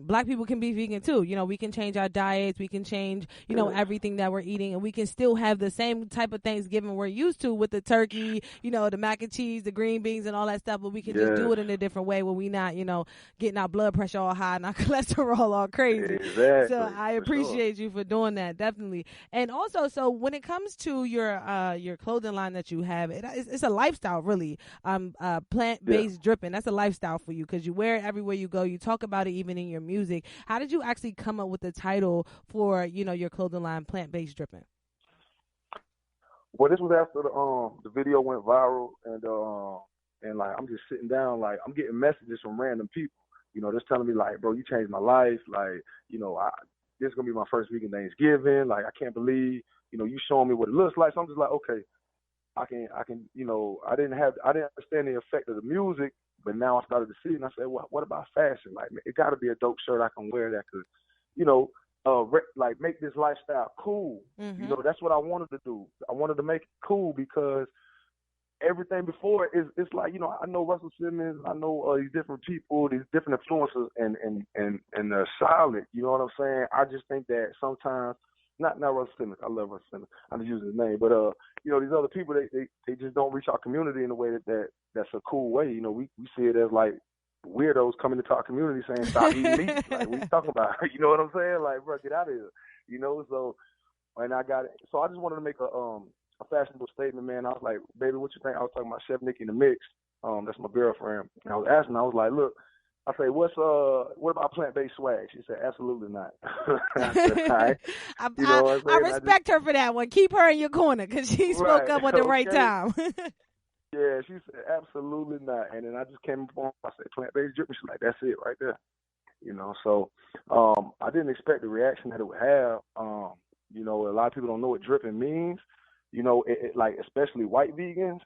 Black people can be vegan too. We can change our diets. We can change, everything that we're eating. And we can still have the same type of Thanksgiving we're used to with the turkey, the mac and cheese, the green beans and all that stuff. But we can just do it in a different way where we not, getting our blood pressure all high and our cholesterol all crazy. Exactly. So I appreciate you for doing that. Definitely. And also, so when it comes to your clothing line that you have, it's a lifestyle, really. Plant-based dripping. That's a lifestyle for you because you wear it everywhere you go. You talk about it even in your music. How did you actually come up with the title for, your clothing line, Plant-Based Dripping? Well, this was after the video went viral, and like I'm just sitting down, like I'm getting messages from random people, just telling me like, bro, you changed my life. Like, this is gonna be my first vegan Thanksgiving. Like, I can't believe, you showing me what it looks like. So I'm just like, okay. I can, I didn't understand the effect of the music, but now I started to see it, and I said, well, what about fashion? Like, it got to be a dope shirt I can wear that could, like make this lifestyle cool. Mm-hmm. That's what I wanted to do. I wanted to make it cool because everything before it's like, I know Russell Simmons, I know these different people, these different influencers, and they're solid. You know what I'm saying? I just think that sometimes. Not Russell Simmons. I love Russell Simmons. I'm just using his name, but these other people they just don't reach our community in a way that's a cool way. We see it as like weirdos coming into our community saying stop eating meat. Like, what you talking about? You know what I'm saying? Like, bro, get out of here. So and I got it. So I just wanted to make a fashionable statement, man. I was like, baby, what you think? I was talking about Chef Nikki in the Mix. That's my girlfriend. And I was asking. I was like, look. I say, what about plant-based swag? She said, absolutely not. I said, all right. I respect her for that one. Keep her in your corner because she spoke up at the right time. Yeah, she said absolutely not. And then I just came upon, I said plant-based dripping. She's like, that's it right there. So I didn't expect the reaction that it would have. A lot of people don't know what dripping means. Like especially white vegans,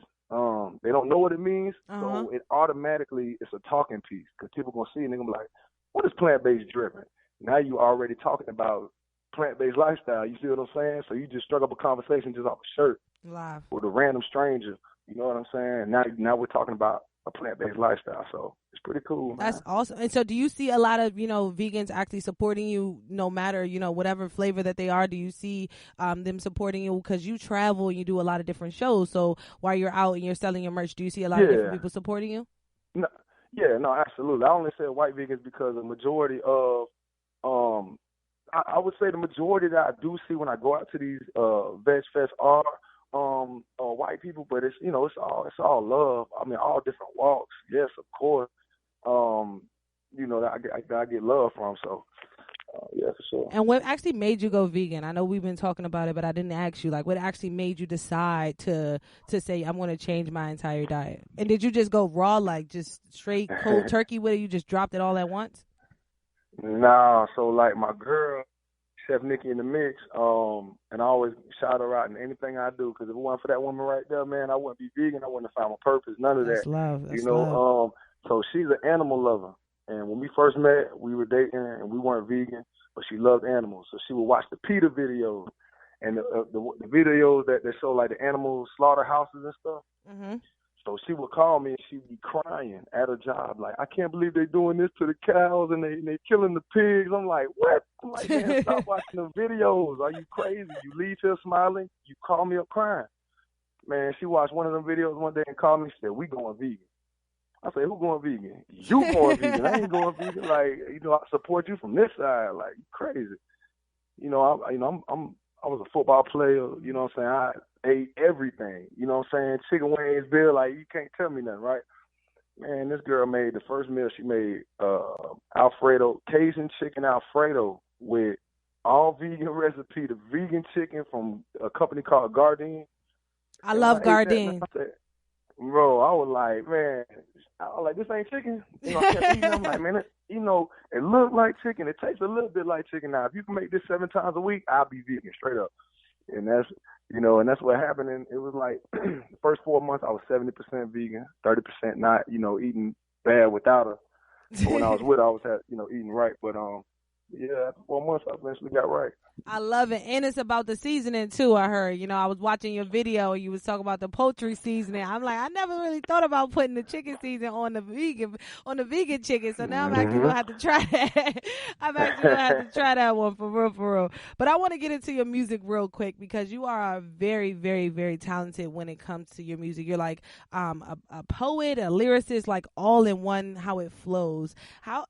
they don't know what it means. So it automatically, it's a talking piece because people going to see it and they're going to be like, what is plant-based dripping? Now you already talking about plant-based lifestyle. You see what I'm saying? So you just struck up a conversation just off a shirt live with a random stranger. You know what I'm saying? Now we're talking about a plant-based lifestyle. So it's pretty cool, man. That's awesome. And so do you see a lot of, vegans actually supporting you no matter, whatever flavor that they are? Do you see them supporting you? Because you travel and you do a lot of different shows. So while you're out and you're selling your merch, do you see a lot of different people supporting you? No, absolutely. I only said white vegans because the majority of, I would say the majority that I do see when I go out to these veg fests are white people, but it's it's all love. I mean, all different walks. Yes, of course. I get love from. So yeah, for sure. And what actually made you go vegan? I know we've been talking about it, but I didn't ask you. Like, what actually made you decide to say I'm going to change my entire diet? And did you just go raw, like just straight cold turkey with it? You just dropped it all at once? Nah. So like my girl, Chef Nikki in the mix, and I always shout her out in anything I do, because if it wasn't for that woman right there, man, I wouldn't be vegan. I wouldn't have found my purpose. None of That's that. love. That's love. So she's an animal lover, and when we first met, we were dating, and we weren't vegan, but she loved animals. So she would watch the PETA videos, and the videos that show like the animal slaughterhouses and stuff. Mm-hmm. So she would call me and she'd be crying at her job, like, I can't believe they're doing this to the cows and they killing the pigs. I'm like, what? I'm like, man, stop watching the videos. Are you crazy? You leave here smiling, you call me up crying. Man, she watched one of them videos one day and called me. She said, we going vegan. I said, who going vegan? You going vegan. I ain't going vegan. Like, I support you from this side. Like, you crazy. I was a football player, you know what I'm saying? I ate everything, you know what I'm saying? Chicken wings, Bill, like, you can't tell me nothing, right? Man, this girl made the first meal. She made Alfredo, Cajun chicken Alfredo with all vegan recipe, the vegan chicken from a company called Gardein. I love Gardein. Bro, I was like, man, this ain't chicken. I kept eating. I'm like, man, it looked like chicken. It tastes a little bit like chicken. Now, if you can make this 7 times a week, I'll be vegan straight up. And that's, and that's what happened. And it was like the first 4 months, I was 70% vegan, 30% not, eating bad without her. But when I was with her, I was, eating right. But, yeah, after 4 months, I eventually got right. I love it. And it's about the seasoning, too, I heard. I was watching your video, and you was talking about the poultry seasoning. I'm like, I never really thought about putting the chicken seasoning on the vegan chicken. So now I'm actually going to have to try that. I'm actually going to have to try that one for real. But I want to get into your music real quick, because you are very, very, very talented when it comes to your music. You're like a poet, a lyricist, like all in one, how it flows.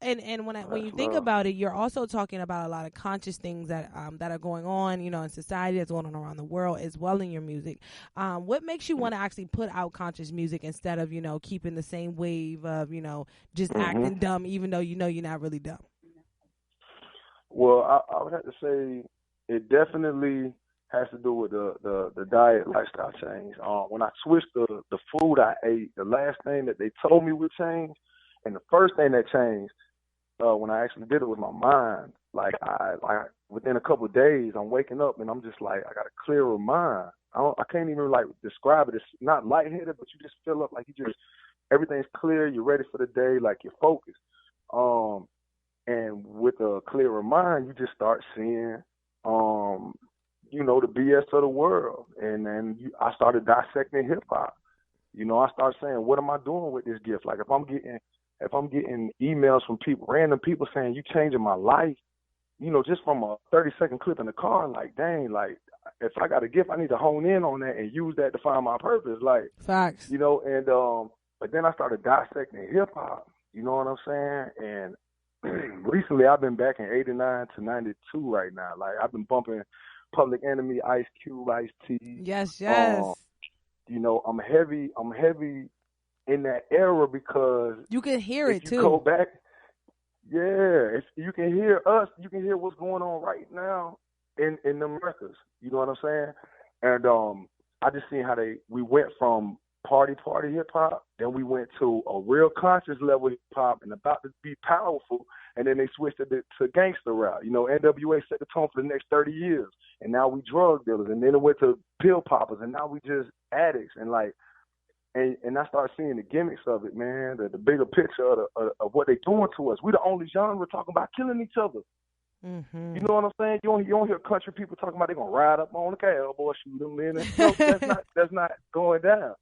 And when you think about it, you're also talking about a lot of conscious things that are going on, in society, that's going on around the world as well in your music. What makes you want to actually put out conscious music instead of, keeping the same wave of, just acting dumb, even though you're not really dumb? Well, I would have to say it definitely has to do with the diet lifestyle change. When I switched the food I ate, the last thing that they told me would change, and the first thing that changed when I actually did it with my mind, like I within a couple of days, I'm waking up and I'm just like, I got a clearer mind. I can't even like describe it. It's not lightheaded, but you just feel up like everything's clear. You're ready for the day, like you're focused. And with a clearer mind, you just start seeing, the BS of the world. And then I started dissecting hip hop. I started saying, what am I doing with this gift? Like if I'm getting emails from random people saying you changing my life, just from a 30-second clip in the car, like, dang, like, if I got a gift, I need to hone in on that and use that to find my purpose. Like, facts. But then I started dissecting hip hop, you know what I'm saying? And recently I've been back in 89 to 92 right now. Like, I've been bumping Public Enemy, Ice Cube, Ice-T. Yes. I'm heavy in that era because you can hear it too. Go back. Yeah, you can hear us. You can hear what's going on right now in them records. You know what I'm saying? And I just seen how we went from party hip hop. Then we went to a real conscious level hip hop and about to be powerful. And then they switched it to gangster rap. You know, NWA set the tone for the next 30 years. And now we drug dealers. And then it went to pill poppers. And now we just addicts. And like, and I started seeing the gimmicks of it, man, the bigger picture of what they doing to us. We the only genre talking about killing each other. Mm-hmm. You know what I'm saying? You don't hear country people talking about they gonna ride up on the cowboy, shoot them in. No, that's not going down.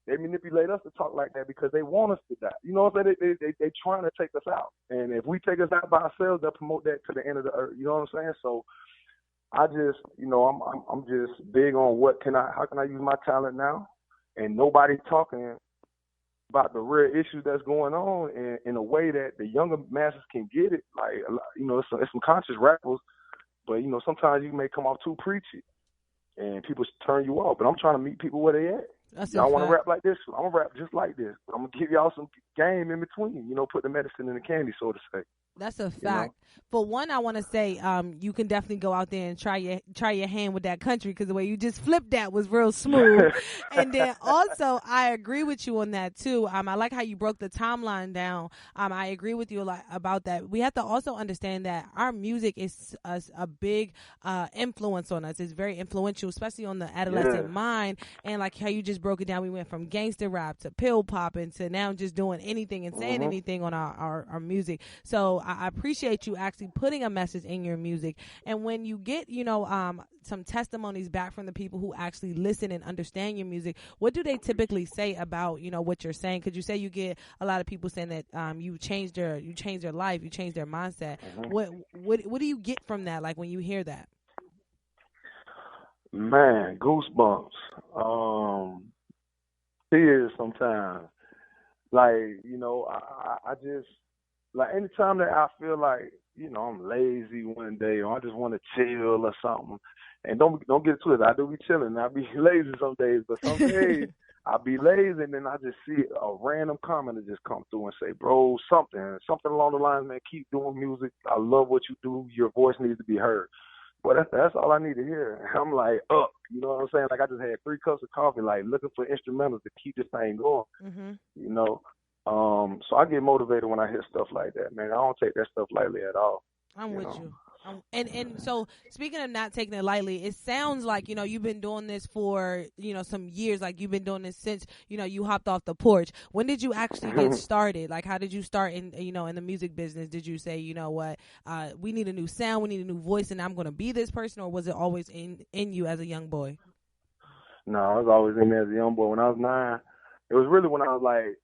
They manipulate us to talk like that because they want us to die. You know what I'm saying? They trying to take us out. And if we take us out by ourselves, they'll promote that to the end of the earth. You know what I'm saying? So I just, you know, I'm just big on how can I use my talent now? And nobody talking about the real issues that's going on in a way that the younger masses can get it. Like, you know, it's some conscious rappers, but, you know, sometimes you may come off too preachy and people turn you off. But I'm trying to meet people where they at. Y'all want to rap like this? I'm going to rap just like this. But I'm going to give y'all some game in between, you know, put the medicine in the candy, so to say. That's a fact. You know? For one, I want to say you can definitely go out there and try your hand with that country because the way you just flipped that was real smooth. And then also, I agree with you on that too. I like how you broke the timeline down. I agree with you a lot about that. We have to also understand that our music is a big influence on us. It's very influential, especially on the adolescent mind. And like how you just broke it down, we went from gangster rap to pill popping to now just doing anything and saying anything on our music. So I appreciate you actually putting a message in your music. And when you get, you know, some testimonies back from the people who actually listen and understand your music, what do they typically say about, you know, what you're saying? Because you say you get a lot of people saying that you changed their life, you changed their mindset. What do you get from that? Like when you hear that? Man, goosebumps. Tears sometimes. Like, you know, I just. Like, anytime that I feel like, you know, I'm lazy one day or I just want to chill or something, and don't get it twisted, I do be chilling. I be lazy some days, but some days I be lazy and then I just see a random commenter just come through and say, bro, something along the lines, man, keep doing music. I love what you do. Your voice needs to be heard. But that's all I need to hear. I'm like, you know what I'm saying? Like, I just had 3 cups of coffee, like looking for instrumentals to keep this thing going, you know? So I get motivated when I hear stuff like that, man. I don't take that stuff lightly at all. I'm with you. And so speaking of not taking it lightly, it sounds like, you know, you've been doing this for, you know, some years. Like you've been doing this since, you know, you hopped off the porch. When did you actually get started? Like, how did you start in the music business? Did you say, you know what, we need a new sound, we need a new voice, and I'm going to be this person? Or was it always in you as a young boy? No, I was always in there as a young boy. When I was 9, it was really when I was like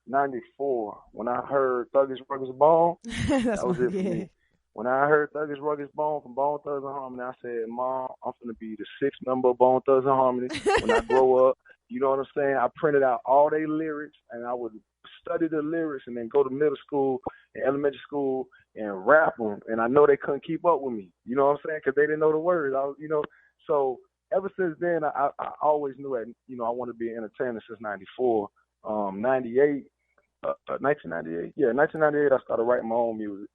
94, when I heard Thuggish Ruggish Bone. That was it for me. When I heard Thuggish Ruggish Bone from Bone Thugs and Harmony, I said, Mom, I'm going to be the 6th member of Bone Thugs and Harmony when I grow up. You know what I'm saying? I printed out all their lyrics, and I would study the lyrics and then go to middle school and elementary school and rap them. And I know they couldn't keep up with me. You know what I'm saying? Because they didn't know the words. So ever since then, I always knew that, you know, I wanted to be an entertainer since 94. 1998. Yeah, 1998, I started writing my own music.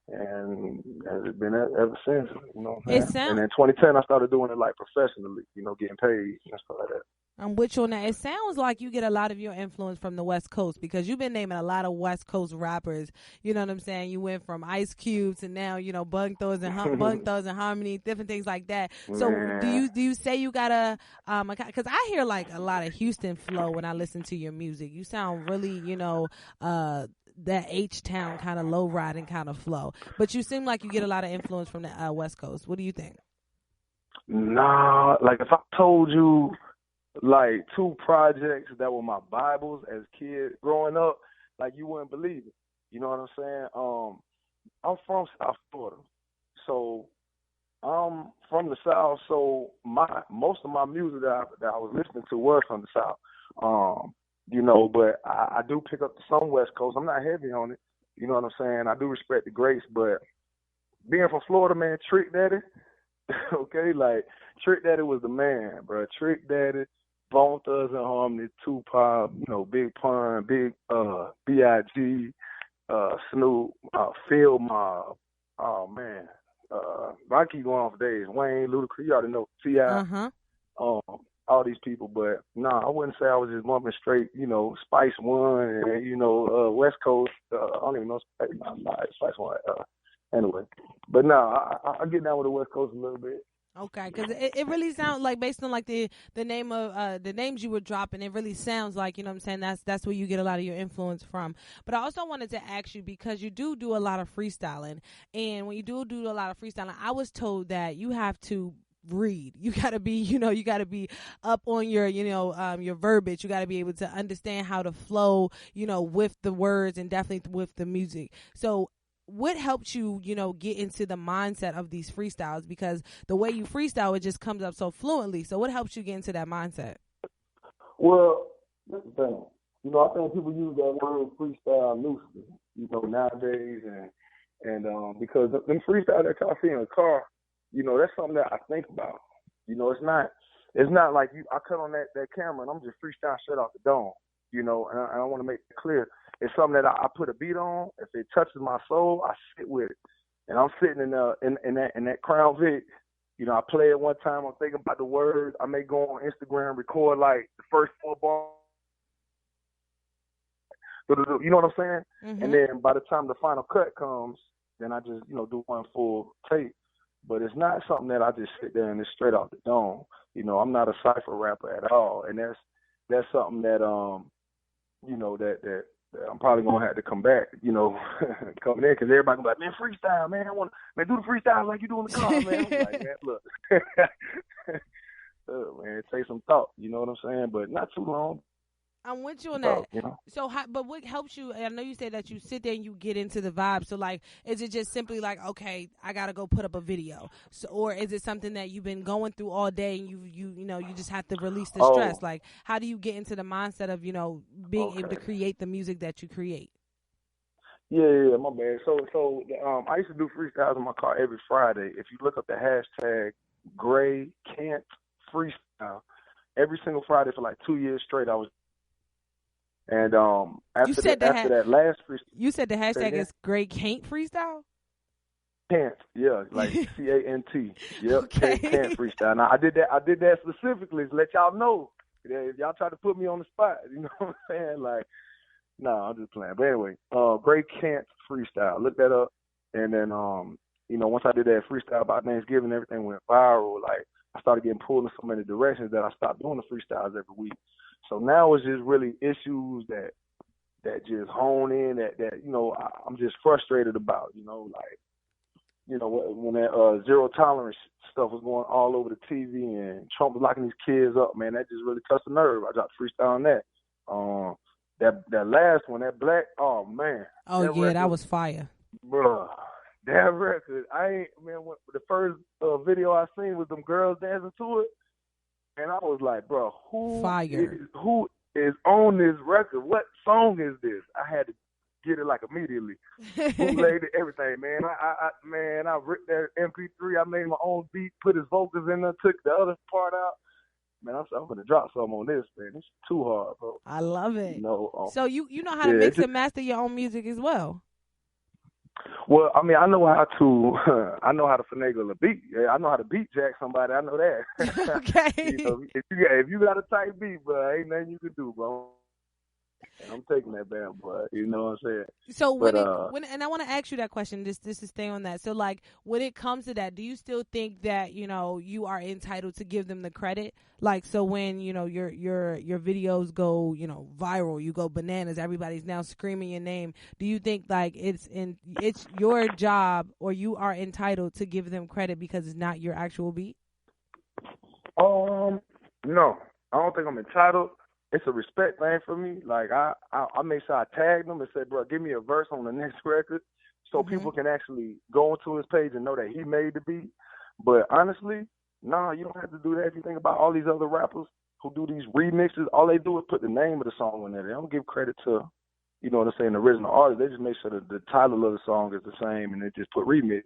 And it's been ever since, you know what I'm saying? And in 2010, I started doing it like professionally, you know, getting paid and stuff like that. I'm with you on that. It sounds like you get a lot of your influence from the West Coast because you've been naming a lot of West Coast rappers. You know what I'm saying? You went from Ice Cube to now, you know, Bone Thugs and Harmony, different things like that. So do you say you got a because I hear like a lot of Houston flow when I listen to your music. You sound really, you know, that H-Town kind of low riding kind of flow. But you seem like you get a lot of influence from the West Coast. What do you think? Nah, like if I told you like 2 projects that were my Bibles as kids growing up, like you wouldn't believe it. You know what I'm saying? I'm from South Florida. So I'm from the South, so most of my music that I was listening to was from the South. You know, but I do pick up some West Coast. I'm not heavy on it. You know what I'm saying? I do respect the greats, but being from Florida, man, Trick Daddy, okay, like Trick Daddy was the man, bro. Trick Daddy, Bone Thugs and Harmony, Tupac, you know, Big Pun, Big B.I.G., Snoop, Field Mob. Oh man, I keep going on for days. Wayne, Ludacris, you already know T.I. all these people, but I wouldn't say I was just bumping straight, Spice One and, West Coast. I don't even know Spice One. Anyway, but I get down with the West Coast a little bit. Okay, because it really sounds like, based on like the name of the names you were dropping, it really sounds like, you know what I'm saying, that's where you get a lot of your influence from. But I also wanted to ask you, because you do a lot of freestyling, and when you do a lot of freestyling, I was told that you have to read. You gotta be, you gotta be up on your, your verbiage. You gotta be able to understand how to flow, with the words and definitely with the music. So what helped you, get into the mindset of these freestyles? Because the way you freestyle, it just comes up so fluently. So what helps you get into that mindset? Well, that's the thing. I think people use that word freestyle loosely, nowadays, and because them freestyle that y'all see in the car, that's something that I think about. It's not like I cut on that camera and I'm just freestyle shit off the dome, and I want to make it clear. It's something that I put a beat on. If it touches my soul, I sit with it. And I'm sitting in that Crown Vic. I play it one time. I'm thinking about the words. I may go on Instagram, record like the first 4 bars. You know what I'm saying? Mm-hmm. And then by the time the final cut comes, then I just do one full tape. But it's not something that I just sit there and it's straight off the dome. I'm not a cypher rapper at all, and that's something that that I'm probably gonna have to come back, coming in, because everybody gonna be like, man, freestyle, man. Do the freestyle like you do in the car, man. I'm like, man, look, man, it takes some thought. You know what I'm saying? But not too long. I'm with you on that. So, but what helps you? I know you say that you sit there and you get into the vibe. So, like, is it just simply like, okay, I gotta go put up a video, or is it something that you've been going through all day and you just have to release the stress? Like, how do you get into the mindset of being able to create the music that you create? Yeah, my bad. So, I used to do freestyles in my car every Friday. If you look up the hashtag Gray Can't Freestyle, every single Friday for like 2 years straight, I was. And after that last freestyle, you said the hashtag is Gray Can't Freestyle. Can't, yeah, like CANT. Yep, okay. Can't freestyle. Now I did that specifically to let y'all know. If y'all try to put me on the spot, you know what I'm saying? Like, no, I'm just playing. But anyway, Gray Can't Freestyle. Look that up. And then once I did that freestyle about Thanksgiving, everything went viral. Like, I started getting pulled in so many directions that I stopped doing the freestyles every week. So now it's just really issues that just hone in that I'm just frustrated about, when that zero tolerance stuff was going all over the TV and Trump was locking these kids up, man, that just really touched the nerve. I dropped freestyle on that. That last one, that black, oh man. Oh yeah, record, that was fire. Bro, that record, the first video I seen was them girls dancing to it. And I was like, bro, who is on this record? What song is this? I had to get it like immediately. Bootlegged it, everything, man. I ripped that MP3. I made my own beat, put his vocals in there, took the other part out. Man, I'm going to drop something on this, man. It's too hard, bro. I love it. So you know how to mix and master your own music as well? Well, I know how to finagle a beat. I know how to beat jack somebody. I know that. Okay. If you got a tight beat, bro, ain't nothing you can do, bro. I'm taking that bad, bro. You know what I'm saying? So and I want to ask you that question, just to stay on that. So, like, when it comes to that, do you still think that you are entitled to give them the credit? Like, so when your videos go viral, you go bananas, everybody's now screaming your name. Do you think like it's your job, or you are entitled to give them credit because it's not your actual beat? No, I don't think I'm entitled. It's a respect thing for me. Like, I make sure I tag them and say, bro, give me a verse on the next record, so people can actually go onto his page and know that he made the beat. But honestly, you don't have to do that. If you think about all these other rappers who do these remixes, all they do is put the name of the song on there. They don't give credit to, the original artist. They just make sure that the title of the song is the same, and they just put remix.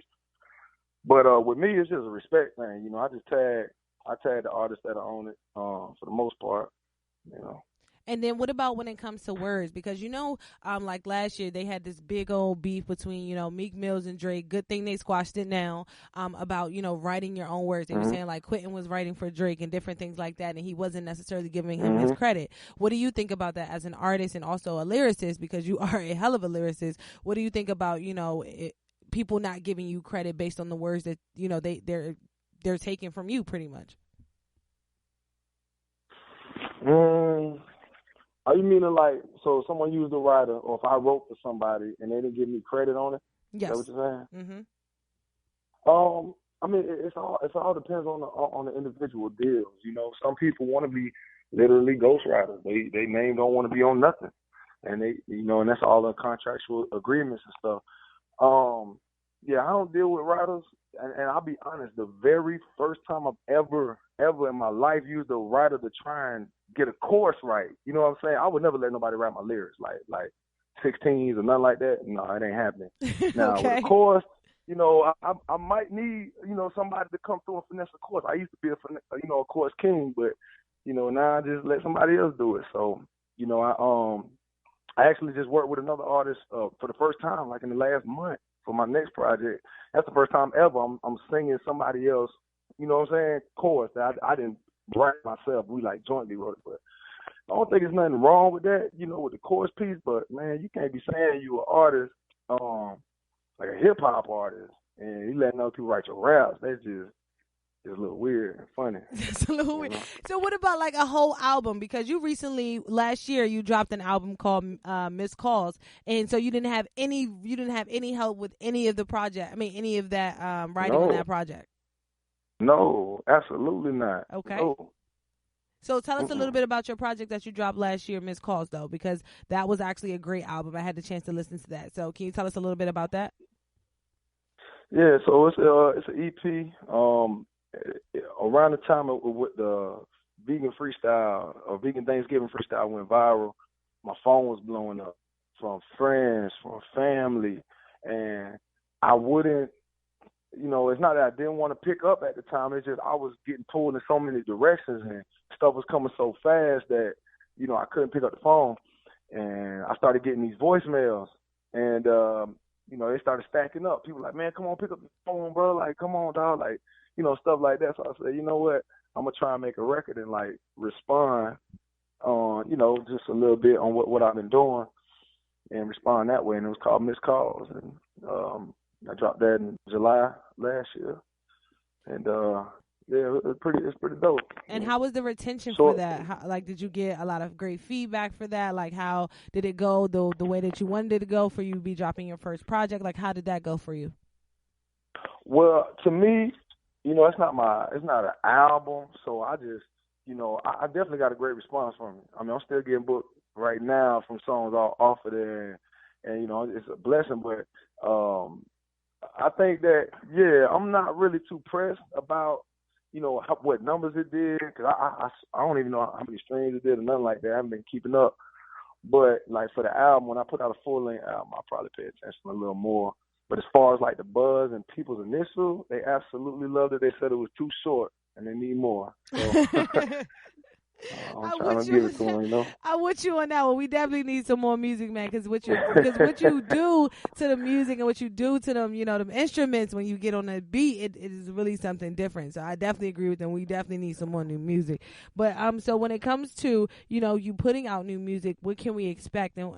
But with me, it's just a respect thing. I tag the artists that own it for the most part. And then what about when it comes to words? Because, like last year they had this big old beef between, Meek Mills and Drake. Good thing they squashed it now about, writing your own words. They were saying like Quentin was writing for Drake and different things like that, and he wasn't necessarily giving him his credit. What do you think about that as an artist and also a lyricist, because you are a hell of a lyricist? What do you think about, people not giving you credit based on the words that, they're taking from you pretty much? Are you meaning like, so someone used a writer, or if I wrote for somebody and they didn't give me credit on it? Yes. Is that what you're saying? Mm-hmm. I mean, it all depends on the individual deals. Some people want to be literally ghostwriters. They name don't want to be on nothing, and and that's all the contractual agreements and stuff. Yeah, I don't deal with writers, and I'll be honest. The very first time I've ever in my life used a writer to try and get a chorus right, you know what I'm saying? I would never let nobody write my lyrics like 16s or nothing like that. No, it ain't happening. Now with a chorus, I might need somebody to come through and finesse a chorus. I used to be a chorus king, but now I just let somebody else do it. So I actually just worked with another artist for the first time, like in the last month, for my next project. That's the first time ever I'm singing somebody else, chorus that I didn't write myself. We like jointly wrote it, but I don't think there's nothing wrong with that, with the chorus piece. But man, you can't be saying you an artist, like a hip hop artist, and you letting other people write your raps. That's just a little weird and funny. It's a little weird. So what about like a whole album? Because you recently, last year, you dropped an album called Missed Calls, and so you didn't have any help with any of the project. I mean, any of that writing on that project. No, absolutely not. Okay. No. So tell us a little bit about your project that you dropped last year, Missed Calls, though, because that was actually a great album. I had the chance to listen to that. So can you tell us a little bit about that? Yeah, so it's an EP. Around the time with the vegan freestyle or vegan Thanksgiving freestyle went viral, my phone was blowing up from friends, from family, and I wouldn't, it's not that I didn't want to pick up at the time. It's just I was getting pulled in so many directions and stuff was coming so fast that, I couldn't pick up the phone. And I started getting these voicemails, and, they started stacking up. People like, man, come on, pick up the phone, bro. Like, come on, dog. Like, stuff like that. So I said, you know what? I'm going to try and make a record and, like, respond on, just a little bit on what I've been doing and respond that way. And it was called Missed Calls. And I dropped that in July last year. And, yeah, it's pretty dope. And how was the retention for that? How, did you get a lot of great feedback for that? Like, how did it go the way that you wanted it to go for you to be dropping your first project? Like, how did that go for you? Well, to me, it's not an album, so I just, I definitely got a great response from it. I mean, I'm still getting booked right now from songs all off of there, and it's a blessing. But I think that, yeah, I'm not really too pressed about, what numbers it did, because I don't even know how many streams it did or nothing like that. I haven't been keeping up. But like for the album, when I put out a full length album, I'll probably pay attention a little more. But as far as like the buzz and people's initial, they absolutely loved it. They said it was too short and they need more. So I'm trying to give it to them, I'm with you on that one. We definitely need some more music, man, because what you do to the music and what you do to them, them instruments when you get on the beat, it is really something different. So I definitely agree with them. We definitely need some more new music. But so when it comes to, you putting out new music, what can we expect? And,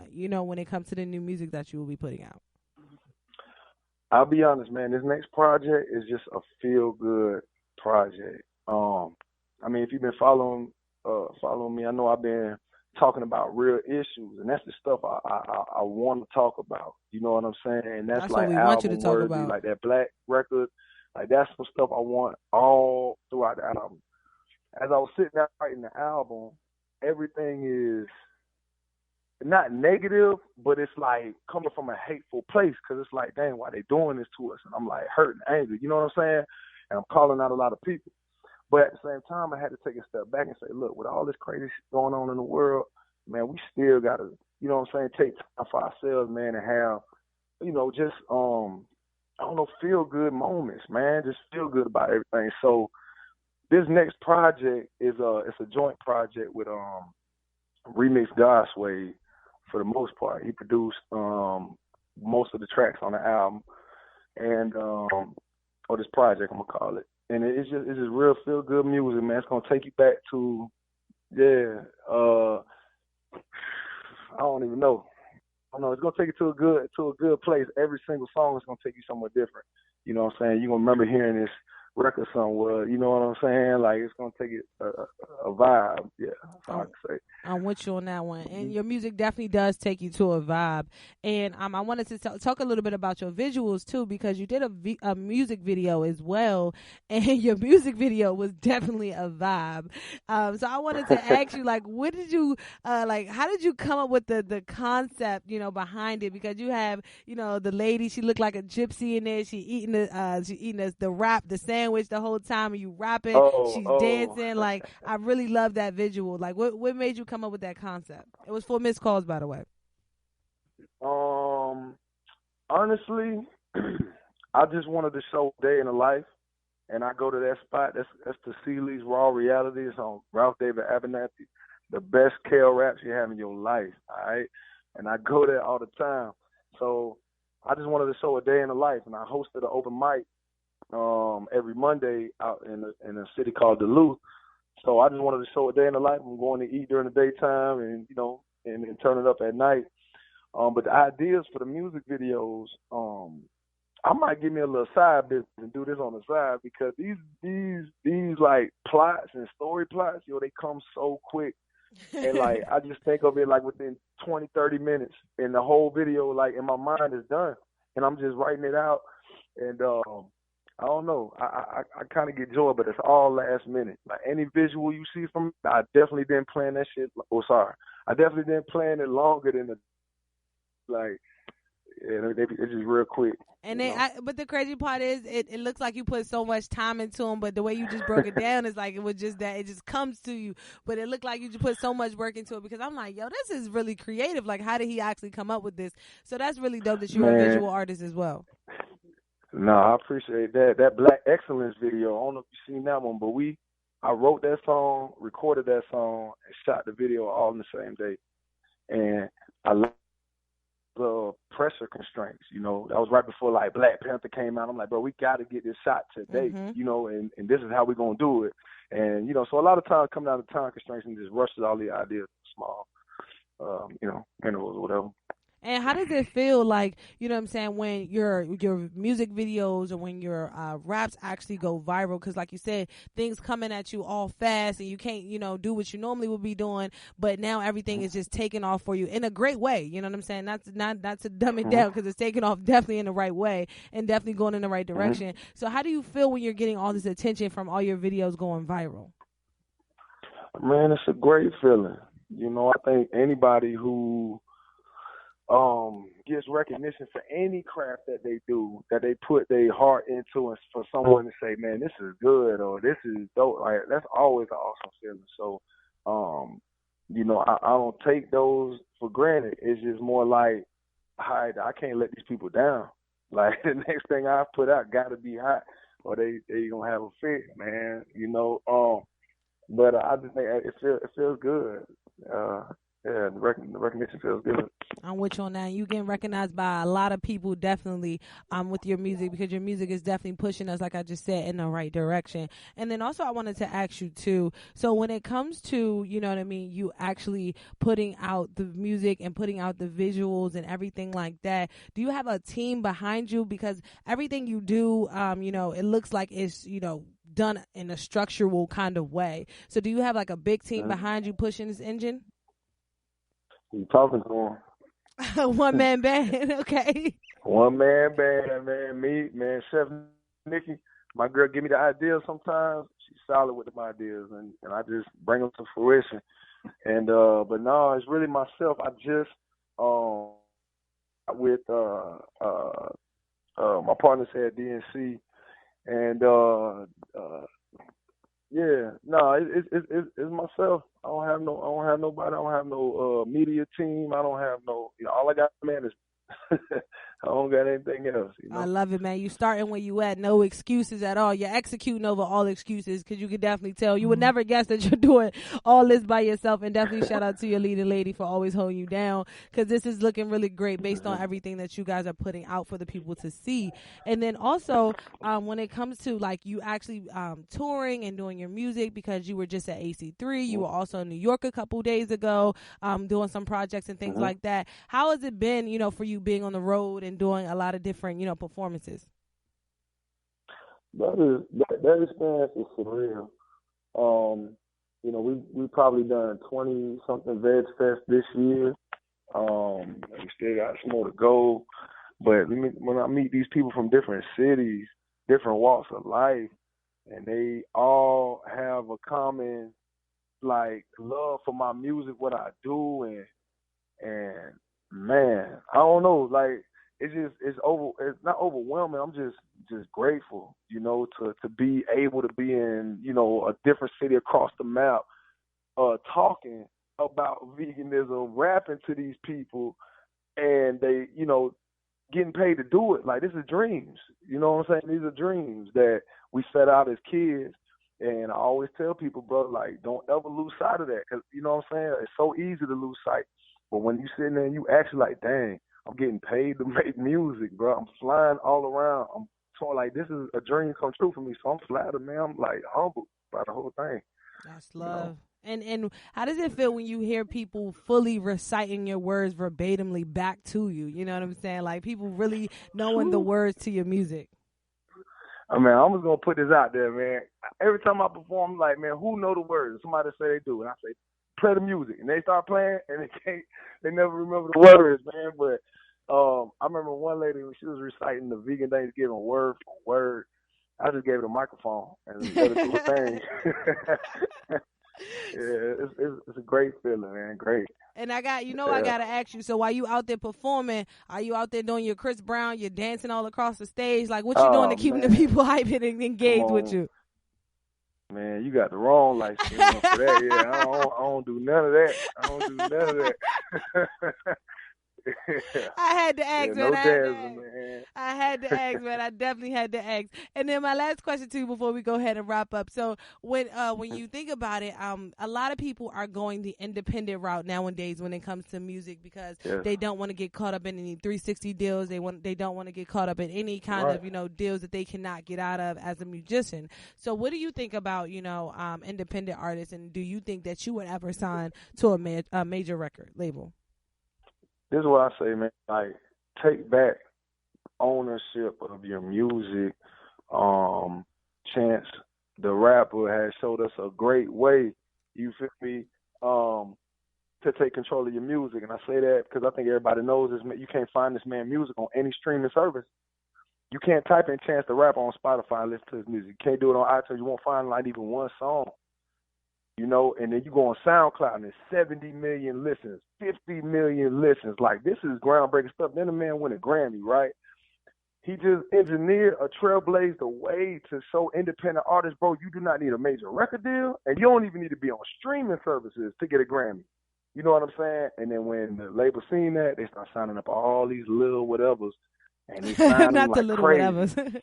when it comes to the new music that you will be putting out? I'll be honest, man, this next project is just a feel-good project. I mean, if you've been following me, I know I've been talking about real issues, and that's the stuff I want to talk about. You know what I'm saying? And that's like what we want you to talk album-worthy, about. like that Black record. Like that's some stuff I want all throughout the album. As I was sitting there writing the album, everything is not negative, but it's like coming from a hateful place, because it's like, dang, why they doing this to us? And I'm like hurt and angry, you know what I'm saying? And I'm calling out a lot of people. But at the same time, I had to take a step back and say, look, with all this crazy shit going on in the world, man, we still got to, you know what I'm saying, take time for ourselves, man, and have, just, I don't know, feel good moments, man. Just feel good about everything. So this next project is it's a joint project with remixed Godsway for the most part. He produced most of the tracks on the album, and or this project, I'm gonna call it. And it's just real feel good music, man. It's gonna take you back to I don't even know. I don't know. It's gonna take you to a good place. Every single song is gonna take you somewhere different. You know what I'm saying? You're gonna remember hearing this record somewhere. You know what I'm saying? Like it's gonna take it a vibe. Yeah, that's all I can say. I'm with you on that one. And your music definitely does take you to a vibe. And I wanted to talk a little bit about your visuals too, because you did a music video as well, and your music video was definitely a vibe. So I wanted to ask you, like, what did you how did you come up with the concept, you know, behind it? Because you have, you know, the lady, she looked like a gypsy in there. She eating the wrap, the sandwich the whole time, and you rapping, she's dancing. Like, I really love that visual. Like, what made you come up with that concept? It was for Missed Calls, by the way. Honestly, I just wanted to show Day in the Life, and I go to that spot. That's the Seeley's Raw Reality. It's on Ralph David Abernathy, the best kale raps you have in your life. All right, and I go there all the time. So I just wanted to show a day in the life, and I hosted an open mic every Monday out in a city called Duluth. So I just wanted to show a day in the life. I'm going to eat during the daytime, and you know, and turn it up at night. But the ideas for the music videos, I might give me a little side business and do this on the side, because these like plots and story plots, yo, they come so quick. And like I just think of it like within 20, 30 minutes, and the whole video like in my mind is done, and I'm just writing it out. And I don't know, I kind of get joy, but it's all last minute. Like any visual you see from me, I definitely didn't plan that shit. I definitely didn't plan it longer than it's just real quick. And but the crazy part is, it looks like you put so much time into them, but the way you just broke it down is like it was just that it just comes to you. But it looked like you just put so much work into it, because I'm like, yo, this is really creative. Like, how did he actually come up with this? So that's really dope that you're a visual artist as well. No, I appreciate that. That Black Excellence video, I don't know if you've seen that one, but I wrote that song, recorded that song, and shot the video all in the same day. And I love the pressure constraints, you know. That was right before like Black Panther came out. I'm like, bro, we got to get this shot today, you know, and this is how we're going to do it. And, you know, so a lot of times coming out of time constraints and just rushes all the ideas small, you know, intervals or whatever. And how does it feel, like, you know what I'm saying, when your music videos or when your raps actually go viral? Because like you said, things coming at you all fast and you can't, you know, do what you normally would be doing. But now everything is just taking off for you in a great way. You know what I'm saying? Not to dumb it down, because it's taking off definitely in the right way and definitely going in the right direction. So how do you feel when you're getting all this attention from all your videos going viral? Man, it's a great feeling. You know, I think anybody who gets recognition for any craft that they do, that they put their heart into, and for someone to say, man, this is good, or this is dope, like, that's always an awesome feeling. So, you know, I don't take those for granted. It's just more like, I can't let these people down. Like, the next thing I put out got to be hot, or they going to have a fit, man, you know. But I just think it feels good. Yeah, the recognition feels good. I'm with you on that. You getting recognized by a lot of people, definitely, with your music, because your music is definitely pushing us, like I just said, in the right direction. And then also I wanted to ask you too, so when it comes to, you know what I mean, you actually putting out the music and putting out the visuals and everything like that, do you have a team behind you? Because everything you do, you know, it looks like it's, you know, done in a structural kind of way. So do you have like a big team behind you pushing this engine? You talking to him? One man band, okay. One man band, man. Me, man, Chef Nikki, my girl, give me the ideas sometimes. She's solid with the ideas, and I just bring them to fruition. And but no, it's really myself. I just with my partners here at DNC, and yeah, no, it's myself. I don't have nobody. I don't have no media team. I don't have no. You know, all I got, man, is I don't got anything else. I love it, man. You starting where you at. No excuses at all. You're executing over all excuses because you can definitely tell. You would never guess that you're doing all this by yourself. And definitely shout out to your leading lady for always holding you down, because this is looking really great based on everything that you guys are putting out for the people to see. And then also when it comes to like you actually touring and doing your music, because you were just at AC3. You were also in New York a couple days ago doing some projects and things like that. How has it been, for you being on the road and doing a lot of different, performances? That experience is surreal. We probably done 20 something Veg Fest this year. We still got some more to go. But when I meet these people from different cities, different walks of life, and they all have a common like love for my music, what I do, and man, I don't know, like it's not overwhelming. I'm just grateful, to be able to be in, a different city across the map, talking about veganism, rapping to these people, and they, getting paid to do it. Like, this is dreams. You know what I'm saying? These are dreams that we set out as kids. And I always tell people, bro, like, don't ever lose sight of that. Because, you know what I'm saying? It's so easy to lose sight. But when you sitting there and you actually like, dang, I'm getting paid to make music, bro. I'm flying all around. I'm so like, this is a dream come true for me. So I'm flattered, man. I'm like humbled by the whole thing. That's love. And how does it feel when you hear people fully reciting your words verbatimly back to you? You know what I'm saying? Like, people really knowing the words to your music. I mean, I'm just going to put this out there, man. Every time I perform, I'm like, man, who know the words? Somebody say they do. And I say, play the music. And they start playing, and they never remember the words, man. But I remember one lady, when she was reciting the vegan Thanksgiving word for word, I just gave her the microphone and let her do her thing. Yeah, it's a great feeling, man. Great. And I got to ask you, so while you out there performing, are you out there doing your Chris Brown, you're dancing all across the stage? Like, what you doing to keep the people hyped and engaged with you? Man, you got the wrong lifestyle for that. Yeah, I don't do none of that. I don't do none of that. I had to ask, man. I had to ask, man. I definitely had to ask. And then my last question to you before we go ahead and wrap up. So when you think about it, a lot of people are going the independent route nowadays when it comes to music, because they don't want to get caught up in any 360 deals. They don't want to get caught up in any kind of deals that they cannot get out of as a musician. So what do you think about independent artists, and do you think that you would ever sign to a major record label? This is what I say, man. Like, take back ownership of your music. Chance, the rapper, has showed us a great way, you feel me, to take control of your music. And I say that because I think everybody knows this. You can't find this man music on any streaming service. You can't type in Chance the Rapper on Spotify and listen to his music. You can't do it on iTunes. You won't find not even one song. And then you go on SoundCloud and there's 70 million listens, 50 million listens. Like, this is groundbreaking stuff. Then the man won a Grammy, right? He just engineered a trailblazed way to show independent artists, bro, you do not need a major record deal, and you don't even need to be on streaming services to get a Grammy. You know what I'm saying? And then when the label seen that, they start signing up all these little whatevers, and they sign them like crazy.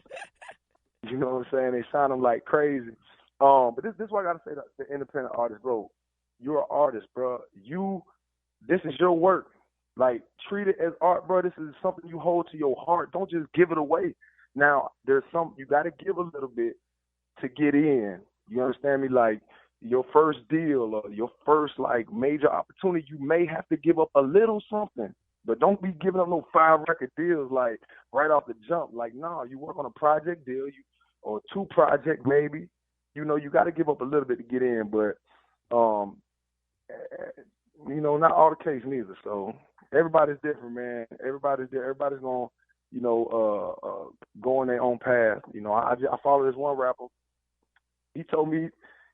You know what I'm saying? They sign them like crazy. But this is what I gotta say to the independent artist, bro. You're an artist, bro. This is your work. Like, treat it as art, bro. This is something you hold to your heart. Don't just give it away. Now, there's you gotta give a little bit to get in. You understand me? Like, your first deal or your first like major opportunity, you may have to give up a little something. But don't be giving up no 5 record deals like right off the jump. Like, no, you work on a project deal, or 2 projects maybe. You got to give up a little bit to get in, but, not all the case neither. So everybody's different, man. Everybody's there. Everybody's going to, go on their own path. I follow this one rapper. He told me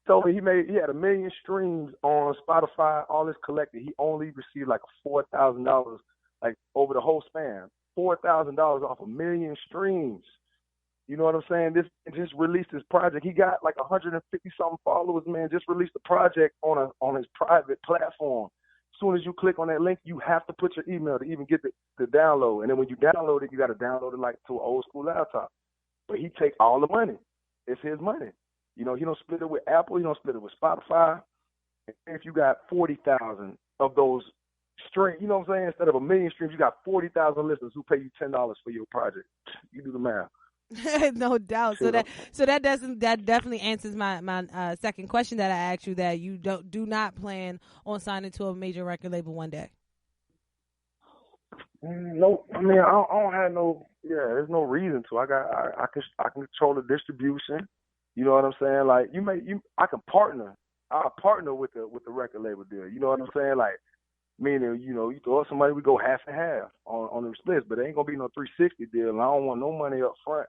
he had 1 million streams on Spotify, all this collected. He only received like $4,000, like over the whole span, $4,000 off 1 million streams. You know what I'm saying? This just released his project. He got like 150 something followers, man. Just released the project on his private platform. soon as you click on that link, you have to put your email to even get the download. And then when you download it, you got to download it like to an old school laptop. But he take all the money. It's his money. You know, he don't split it with Apple. He don't split it with Spotify. And if you got 40,000 of those streams, you know what I'm saying? Instead of 1 million streams, you got 40,000 listeners who pay you $10 for your project. You do the math. No doubt. So that definitely answers my second question that I asked you, that you do not plan on signing to a major record label one day. No, I mean I don't have no. Yeah, there's no reason to. I can control the distribution. You know what I'm saying? Like I can partner. I'll partner with the record label deal. You know what I'm saying? Like, meaning, you know, you throw up somebody, we go half and half on the splits, but there ain't gonna be no 360 deal. And I don't want no money up front.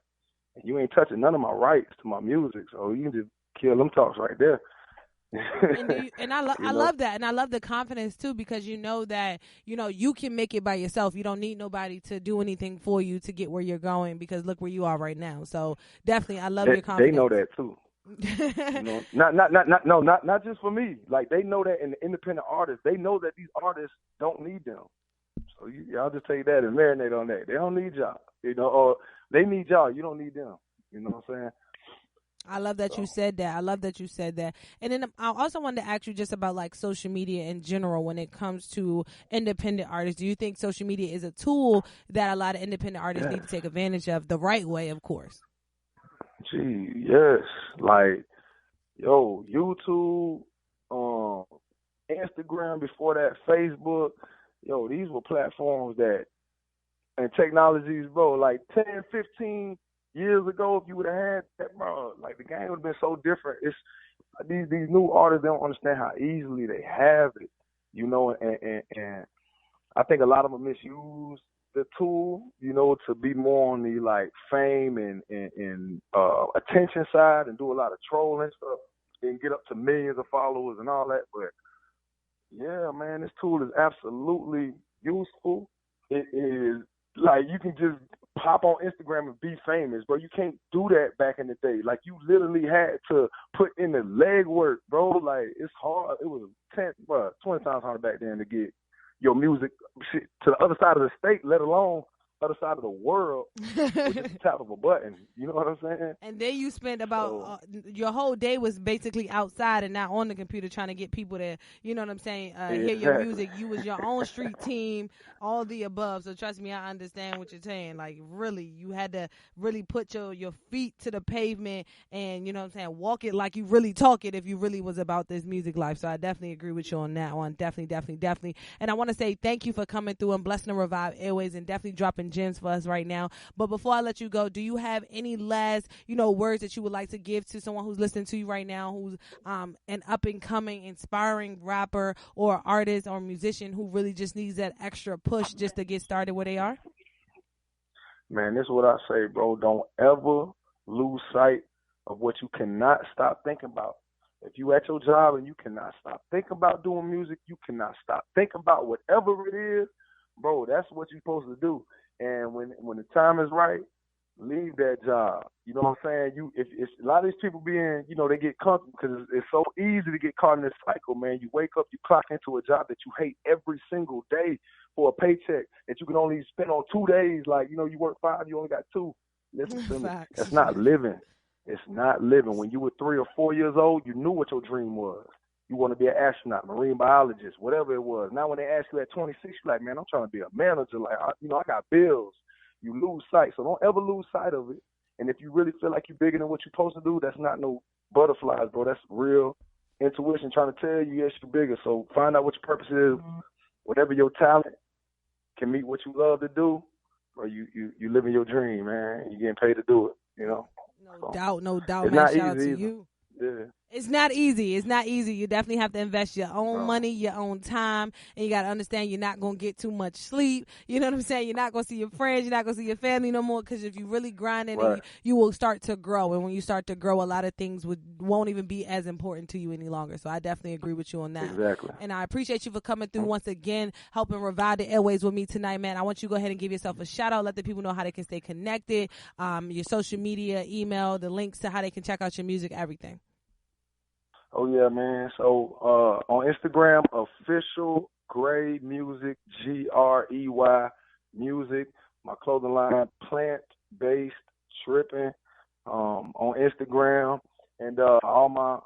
And you ain't touching none of my rights to my music, so you can just kill them talks right there. I love that, and I love the confidence too, because you know that you can make it by yourself. You don't need nobody to do anything for you to get where you're going, because look where you are right now. So definitely, I love your confidence. They know that too. You know, not just for me. Like, they know that in the independent artists, they know that these artists don't need them. So y'all just take that and marinate on that. They don't need y'all, you know, or they need y'all. You don't need them. You know what I'm saying? I love that you said that. I love that you said that. And then I also wanted to ask you just about like social media in general when it comes to independent artists. Do you think social media is a tool that a lot of independent artists need to take advantage of the right way, of course? Gee, yes. Like, YouTube, Instagram, before that, Facebook, these were platforms that, and technologies, bro, like 10, 15 years ago, if you would have had that, bro, like, the game would have been so different. It's these new artists, they don't understand how easily they have it, and I think a lot of them misuse the tool, to be more on the like fame and attention side, and do a lot of trolling stuff and get up to millions of followers and all that. But yeah, man, this tool is absolutely useful. It is like, you can just pop on Instagram and be famous, bro. You can't do that back in the day. Like, you literally had to put in the legwork, bro. Like, it's hard. It was 20 times harder back then to get your music to the other side of the state, let alone other side of the world, with just the tap of a button. You know what I'm saying? And then you spent about your whole day was basically outside and not on the computer trying to get people to, you know what I'm saying, hear your music. You was your own street team, all the above. So trust me, I understand what you're saying. Like, really, you had to really put your feet to the pavement and, you know what I'm saying, walk it like you really talk it if you really was about this music life. So I definitely agree with you on that one. Definitely. And I want to say thank you for coming through and blessing the Revive Airways and definitely dropping gems for us right now. But before I let you go, do you have any last, words that you would like to give to someone who's listening to you right now, who's an up and coming, inspiring rapper or artist or musician who really just needs that extra push just to get started where they are? Man, this is what I say, bro. Don't ever lose sight of what you cannot stop thinking about. If you at your job and you cannot stop thinking about doing music, you cannot stop thinking about whatever it is, bro. That's what you're supposed to do. And when the time is right, leave that job. You know what I'm saying? If a lot of these people they get comfortable because it's so easy to get caught in this cycle, man. You wake up, you clock into a job that you hate every single day for a paycheck that you can only spend on 2 days. Like, you work 5, you only got 2. Listen to me. That's not living. It's not living. When you were 3 or 4 years old, you knew what your dream was. You want to be an astronaut, marine biologist, whatever it was. Now when they ask you at 26, you're like, man, I'm trying to be a manager. Like, I got bills. You lose sight. So don't ever lose sight of it. And if you really feel like you're bigger than what you're supposed to do, that's not no butterflies, bro. That's real intuition trying to tell you, yes, you're bigger. So find out what your purpose is. Whatever your talent can meet what you love to do, or you living your dream, man. You're getting paid to do it, No doubt, it's man. not Shout out easy to either. you. Yeah. It's not easy. You definitely have to invest your own money, your own time, and you got to understand you're not going to get too much sleep. You know what I'm saying? You're not going to see your friends. You're not going to see your family no more, because if you really grind it, right, you will start to grow. And when you start to grow, a lot of things won't even be as important to you any longer. So I definitely agree with you on that. Exactly. And I appreciate you for coming through once again, helping revive the airways with me tonight, man. I want you to go ahead and give yourself a shout out. Let the people know how they can stay connected, your social media, email, the links to how they can check out your music, everything. Oh yeah, man. So on Instagram, official Grey Music, Grey Music. My clothing line, Plant Based Tripping, on Instagram, and all my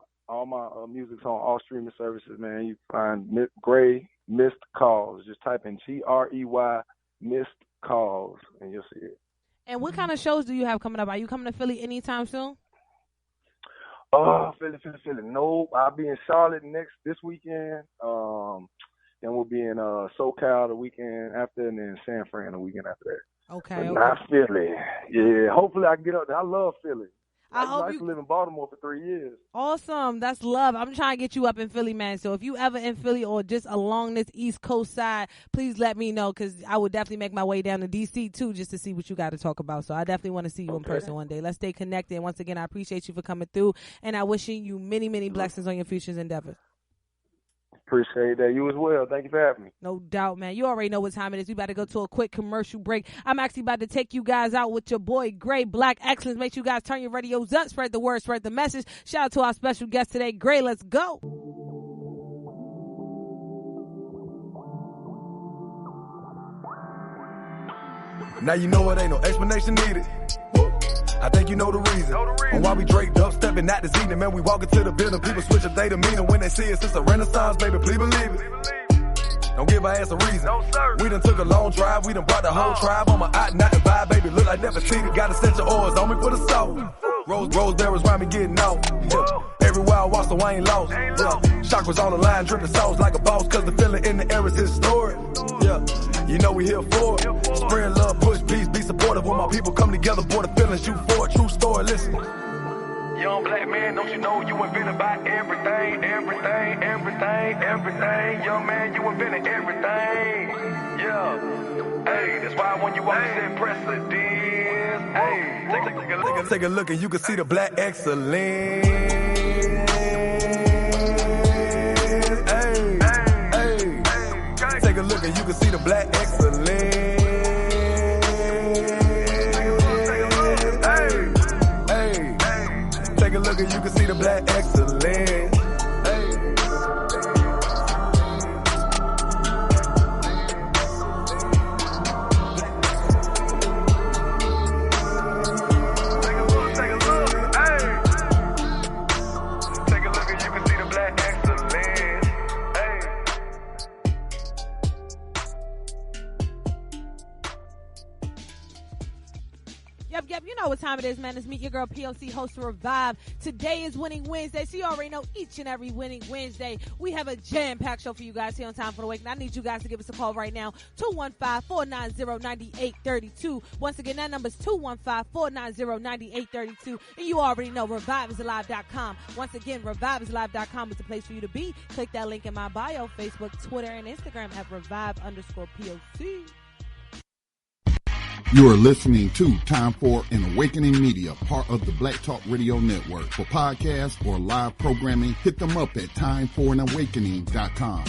music's on all streaming services, man. You find Grey Missed Calls. Just type in Grey Missed Calls, and you'll see it. And what kind of shows do you have coming up? Are you coming to Philly anytime soon? Oh, Philly. Nope. I'll be in Charlotte this weekend. Then we'll be in SoCal the weekend after, and then San Fran the weekend after that. Okay. But not Philly. Yeah, hopefully I can get up there. I love Philly. I used to live in Baltimore for 3 years. Awesome. That's love. I'm trying to get you up in Philly, man. So if you ever in Philly or just along this East Coast side, please let me know, because I would definitely make my way down to D.C. too, just to see what you got to talk about. So I definitely want to see you in person one day. Let's stay connected. And once again, I appreciate you for coming through, and I wishing you many, many blessings on your future endeavors. Appreciate that. You as well. Thank you for having me. No doubt, man. You already know what time it is. We about to go to a quick commercial break. I'm actually about to take you guys out with your boy, Gray Black Excellence. Make sure you guys turn your radios up, spread the word, spread the message. Shout out to our special guest today, Gray. Let's go. Now you know it ain't no explanation needed. I think you know the reason. On why we draped up, stepping out this evening. Man, we walk into the building, people switch up their demeanor when they see us. It's a renaissance, baby, please believe it. Don't give our ass a reason. We done took a long drive, we done brought the whole tribe on my out and out and vibe, baby, look like never seen it. Got essential oils on me for the soul. Rose berries round me getting out. Yeah. Everywhere I walk, so I ain't lost. Yeah. Chakras on the line, dripping sauce like a boss, cause the feeling in the air is historic. Yeah. You know we here for it. Spread love, push peace, be supportive. When my people come together, boy, the feelings you for a true story. Listen. Young black man, don't you know you invented by everything. Young man, you invented everything. Yeah. Hey, that's why when you walk, you set precedence. Hey, take a look and you can see the black excellence. Hey, take a look and you can see the black excellence. Hey, take a look and you can see the black excellence. Yep, you know what time it is, man. It's Meet Your Girl P.O.C, host of Revive. Today is Winning Wednesday, so you already know each and every Winning Wednesday, we have a jam-packed show for you guys here on Time for the Wake. And I need you guys to give us a call right now, 215-490-9832. Once again, that number is 215-490-9832. And you already know ReviveIsAlive.com. Once again, ReviveIsAlive.com is the place for you to be. Click that link in my bio, Facebook, Twitter, and Instagram at Revive_POC. You are listening to Time for an Awakening Media, part of the Black Talk Radio Network. For podcasts or live programming, hit them up at timeforanawakening.com.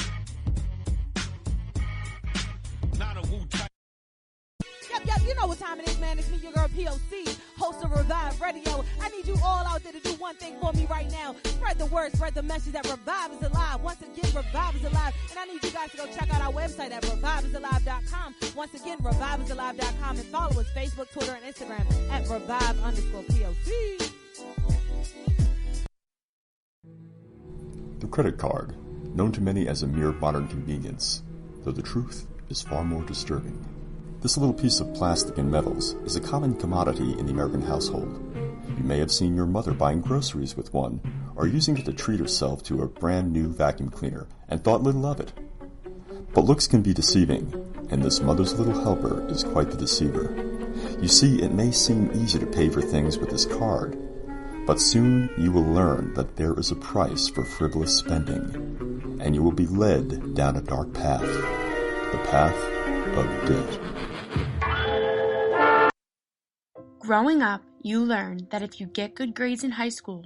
Yep, you know what time it is, man. It's me, your girl P.O.C, host of Revive Radio. I need you all out there to do one thing for me right now. Spread the word, spread the message that Revive is alive. Once again, Revive is alive. And I need you guys to go check out our website at ReviveIsAlive.com. Once again, ReviveIsAlive.com, and follow us Facebook, Twitter, and Instagram at Revive_POC. The credit card, known to many as a mere modern convenience, though the truth is far more disturbing. This little piece of plastic and metals is a common commodity in the American household. You may have seen your mother buying groceries with one, or using it to treat herself to a brand new vacuum cleaner, and thought little of it. But looks can be deceiving, and this mother's little helper is quite the deceiver. You see, it may seem easy to pay for things with this card, but soon you will learn that there is a price for frivolous spending, and you will be led down a dark path, the path of debt. Growing up, you learn that if you get good grades in high school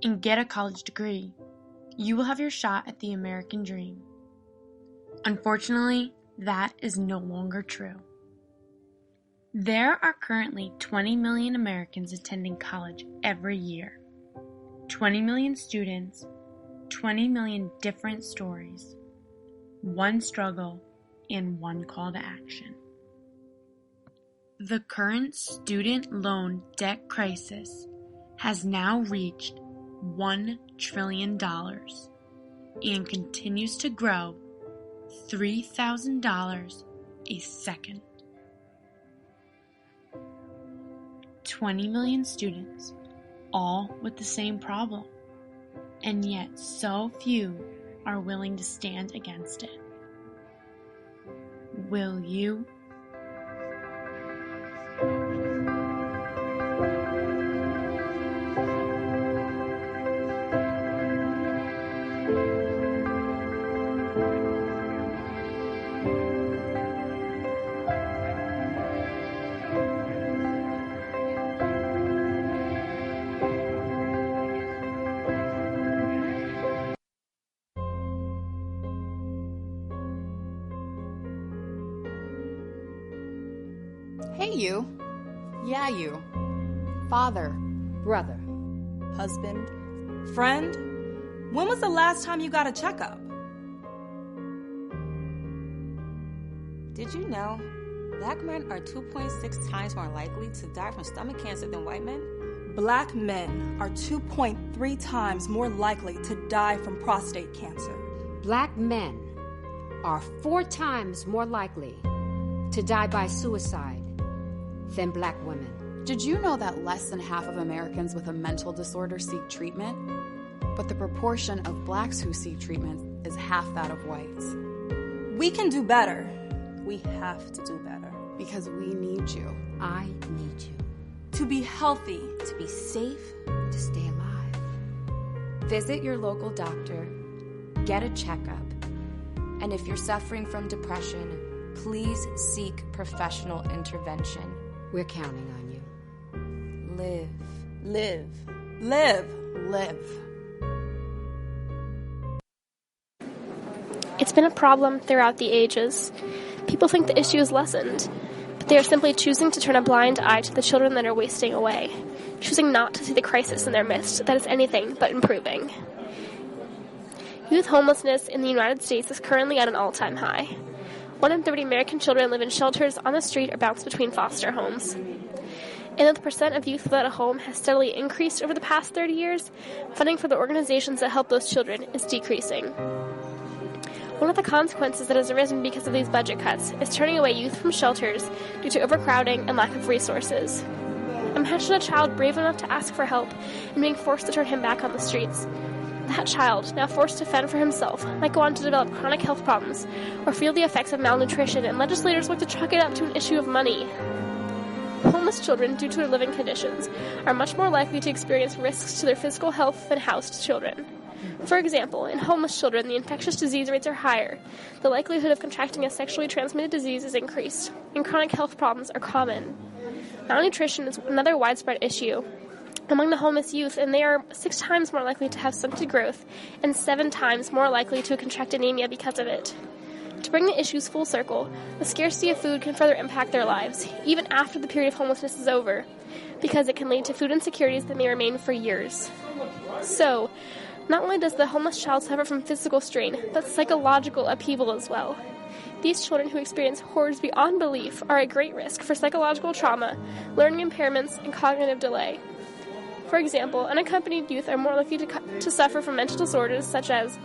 and get a college degree, you will have your shot at the American dream. Unfortunately, that is no longer true. There are currently 20 million Americans attending college every year. 20 million students, 20 million different stories, one struggle, and one call to action. The current student loan debt crisis has now reached $1 trillion and continues to grow $3,000 a second. 20 million students, all with the same problem, and yet so few are willing to stand against it. Will you? Hey, you. Yeah, you. Father. Brother. Husband. Friend. When was the last time you got a checkup? Did you know black men are 2.6 times more likely to die from stomach cancer than white men? Black men are 2.3 times more likely to die from prostate cancer. Black men are 4 times more likely to die by suicide than black women. Did you know that less than half of Americans with a mental disorder seek treatment? But the proportion of blacks who seek treatment is half that of whites. We can do better. We have to do better. Because we need you. I need you. To be healthy. To be safe. To stay alive. Visit your local doctor. Get a checkup. And if you're suffering from depression, please seek professional intervention. We're counting on you. Live. Live. Live. Live. It's been a problem throughout the ages. People think the issue is lessened, but they are simply choosing to turn a blind eye to the children that are wasting away, choosing not to see the crisis in their midst that is anything but improving. Youth homelessness in the United States is currently at an all-time high. 1 in 30 American children live in shelters, on the street, or bounce between foster homes. And the percent of youth without a home has steadily increased over the past 30 years, funding for the organizations that help those children is decreasing. One of the consequences that has arisen because of these budget cuts is turning away youth from shelters due to overcrowding and lack of resources. Imagine a child brave enough to ask for help and being forced to turn him back on the streets. That child, now forced to fend for himself, might go on to develop chronic health problems or feel the effects of malnutrition, and legislators look to chalk it up to an issue of money. Homeless children, due to their living conditions, are much more likely to experience risks to their physical health than housed children. For example, in homeless children, the infectious disease rates are higher, the likelihood of contracting a sexually transmitted disease is increased, and chronic health problems are common. Malnutrition is another widespread issue among the homeless youth, and they are 6 times more likely to have stunted growth and 7 times more likely to contract anemia because of it. To bring the issues full circle, the scarcity of food can further impact their lives, even after the period of homelessness is over, because it can lead to food insecurities that may remain for years. So, not only does the homeless child suffer from physical strain, but psychological upheaval as well. These children who experience horrors beyond belief are at great risk for psychological trauma, learning impairments, and cognitive delay. For example, unaccompanied youth are more likely to suffer from mental disorders such as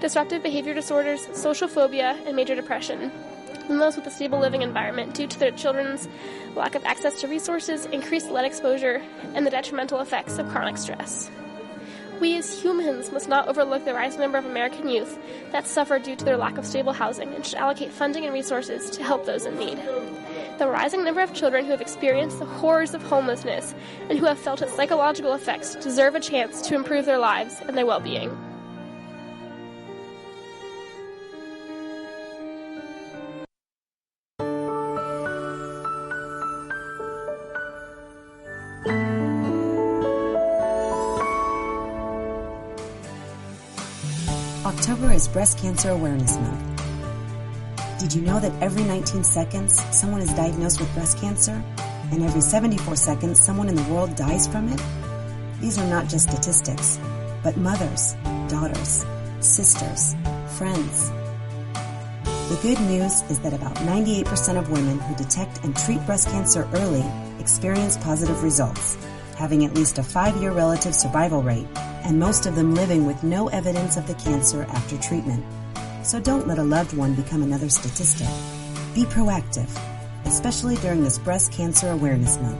disruptive behavior disorders, social phobia, and major depression than those with a stable living environment due to their children's lack of access to resources, increased lead exposure, and the detrimental effects of chronic stress. We as humans must not overlook the rising number of American youth that suffer due to their lack of stable housing and should allocate funding and resources to help those in need. The rising number of children who have experienced the horrors of homelessness and who have felt its psychological effects deserve a chance to improve their lives and their well-being. October is Breast Cancer Awareness Month. Did you know that every 19 seconds someone is diagnosed with breast cancer, and every 74 seconds someone in the world dies from it? These are not just statistics, but mothers, daughters, sisters, friends. The good news is that about 98% of women who detect and treat breast cancer early experience positive results, having at least a 5-year relative survival rate, and most of them living with no evidence of the cancer after treatment. So don't let a loved one become another statistic. Be proactive, especially during this Breast Cancer Awareness Month.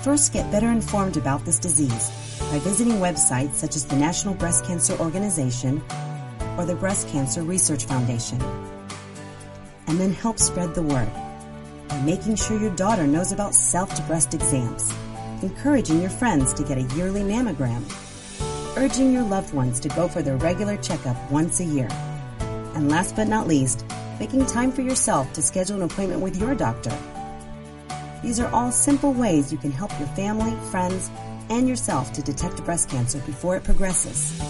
First, get better informed about this disease by visiting websites such as the National Breast Cancer Organization or the Breast Cancer Research Foundation. And then help spread the word by making sure your daughter knows about self-breast exams, encouraging your friends to get a yearly mammogram, urging your loved ones to go for their regular checkup once a year, and last but not least, making time for yourself to schedule an appointment with your doctor. These are all simple ways you can help your family, friends, and yourself to detect breast cancer before it progresses.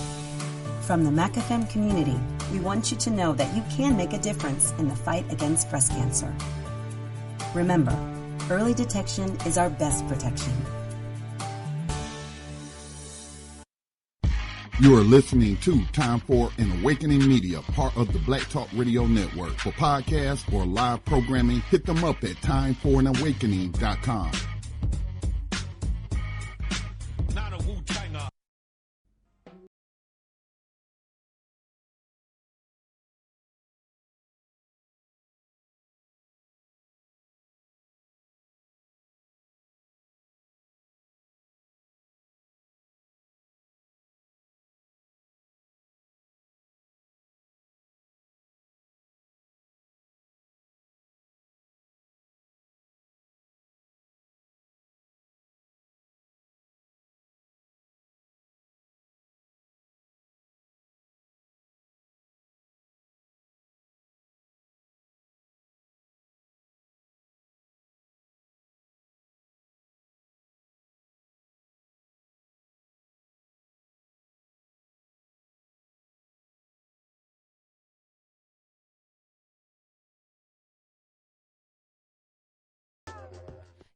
From the MacFM community, we want you to know that you can make a difference in the fight against breast cancer. Remember, early detection is our best protection. You are listening to Time for an Awakening Media, part of the Black Talk Radio Network. For podcasts or live programming, hit them up at timeforanawakening.com.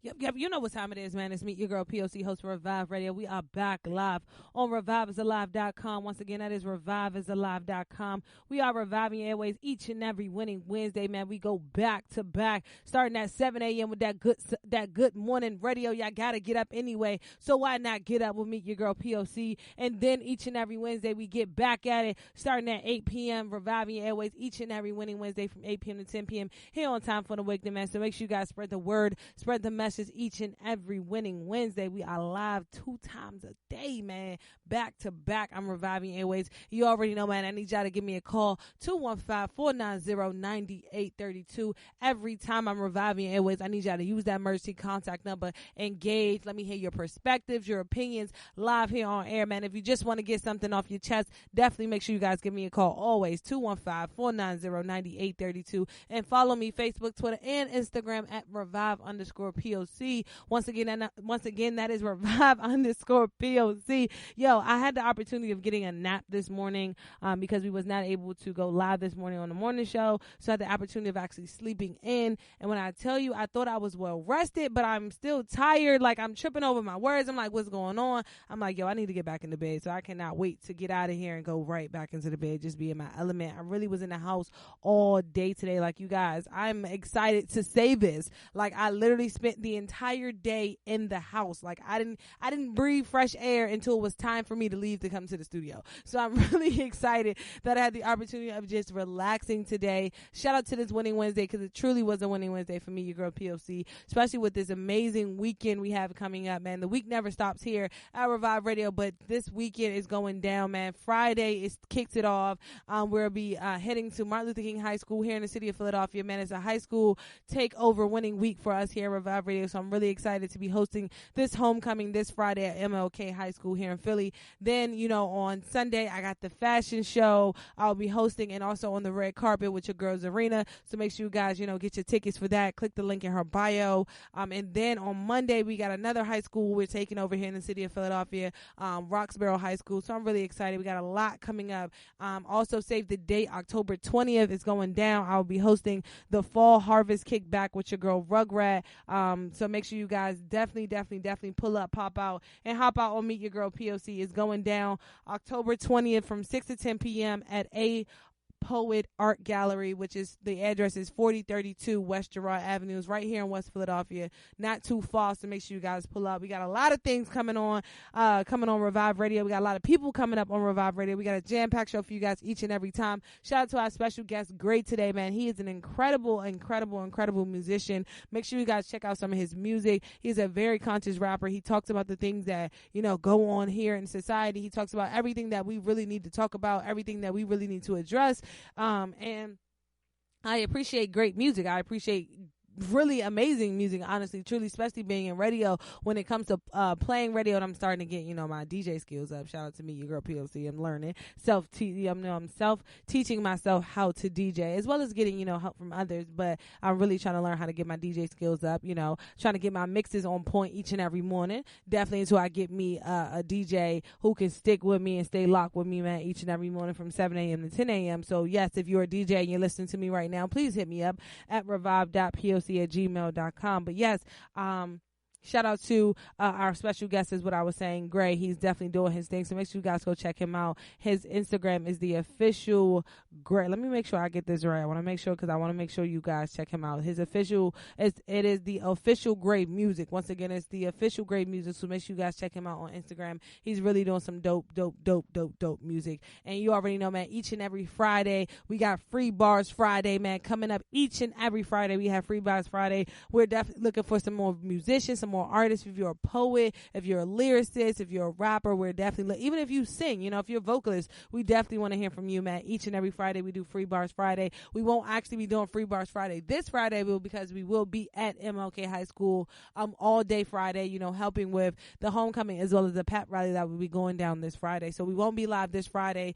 Yep. You know what time it is, man. It's Meet Your Girl, P.O.C, host for Revive Radio. We are back live on ReviveIsAlive.com. Once again, that is ReviveIsAlive.com. We are reviving airways each and every winning Wednesday, man. We go back to back, starting at 7 a.m. with that good morning radio. Y'all got to get up anyway, so why not get up with Meet Your Girl, P.O.C? And then each and every Wednesday, we get back at it, starting at 8 p.m., reviving airways each and every winning Wednesday from 8 p.m. to 10 p.m. here on Time for the Awakening, man. So make sure you guys spread the word, spread the message. Each and every winning Wednesday. We are live 2 times a day, man. Back to back. I'm reviving airways. You already know, man. I need y'all to give me a call, 215-490-9832. Every time I'm reviving airways, I need y'all to use that emergency contact number. Engage. Let me hear your perspectives, your opinions live here on air, man. If you just want to get something off your chest, definitely make sure you guys give me a call. Always 215-490-9832. And follow me Facebook, Twitter, and Instagram at Revive_POC. Once again, that is Revive_POC. Yo, I had the opportunity of getting a nap this morning because we was not able to go live this morning on the morning show. So I had the opportunity of actually sleeping in. And when I tell you, I thought I was well rested, but I'm still tired. Like, I'm tripping over my words. I'm like, what's going on? I'm like, yo, I need to get back in the bed. So I cannot wait to get out of here and go right back into the bed, just be in my element. I really was in the house all day today. Like, you guys, I'm excited to say this. Like, I literally spent the entire day in the house. Like, I didn't breathe fresh air until it was time for me to leave to come to the studio. So I'm really excited that I had the opportunity of just relaxing today. Shout out to this winning Wednesday, because it truly was a winning Wednesday for me, your girl P.O.C, especially with this amazing weekend we have coming up, man. The week never stops here at Revive Radio, but this weekend is going down, man. Friday kicks it off. We'll be heading to Martin Luther King High School here in the city of Philadelphia, man. It's a high school takeover winning week for us here at Revive Radio, so I'm really excited to be hosting this homecoming this Friday at MLK High School here in Philly. Then, on Sunday, I got the fashion show I'll be hosting, and also on the red carpet with your girl Zarina. So make sure you guys, get your tickets for that. Click the link in her bio. And then on Monday, we got another high school we're taking over here in the city of Philadelphia, Roxborough High School. So I'm really excited. We got a lot coming up. Also save the date, October 20th is going down. I'll be hosting the Fall Harvest Kickback with your girl Rugrat. So make sure you guys definitely pull up, pop out, and hop out on Meet Your Girl P.O.C. It's going down October 20th from 6 to 10 p.m. at Poet Art Gallery, which is the address is 4032 West Girard Avenue. It's right here in West Philadelphia, not too far. So make sure you guys pull up. We got a lot of things coming on Revive Radio. We got a lot of people coming up on Revive Radio. We got a jam-packed show for you guys each and every time. Shout out to our special guest, Gray, today, man. He is an incredible musician. Make sure you guys check out some of his music. He's a very conscious rapper. He talks about the things that, go on here in society. He talks about everything that we really need to talk about, everything that we really need to address. And I appreciate great music. I appreciate really amazing music, honestly, truly, especially being in radio. When it comes to playing radio, and I'm starting to get my DJ skills up. Shout out to me, your girl P.O.C. I'm learning I'm self-teaching myself how to DJ, as well as getting help from others. But I'm really trying to learn how to get my DJ skills up. Trying to get my mixes on point each and every morning. Definitely until I get me a DJ who can stick with me and stay locked with me, man, each and every morning from 7 a.m. to 10 a.m. So yes, if you're a DJ and you're listening to me right now, please hit me up at revive.poc@gmail.com. But yes, shout out to our special guest is what I was saying, Gray. He's definitely doing his thing. So make sure you guys go check him out. His Instagram is the official Gray. Let me make sure I get this right. I want to make sure because I want to make sure you guys check him out. His official it is the official Gray Music. Once again, it's the official Gray Music. So make sure you guys check him out on Instagram. He's really doing some dope music. And you already know, man, each and every Friday we got Free Bars Friday, man, coming up each and every Friday. We have Free Bars Friday. We're definitely looking for some more musicians, some more artists. If you're a poet, if you're a lyricist, if you're a rapper, we're definitely, even if you sing, if you're a vocalist, we definitely want to hear from you, man. Each and every Friday we do Free Bars Friday. We won't actually be doing Free Bars Friday this Friday, because we will be at MLK High School all day Friday, helping with the homecoming as well as the pep rally that will be going down this Friday. So we won't be live this Friday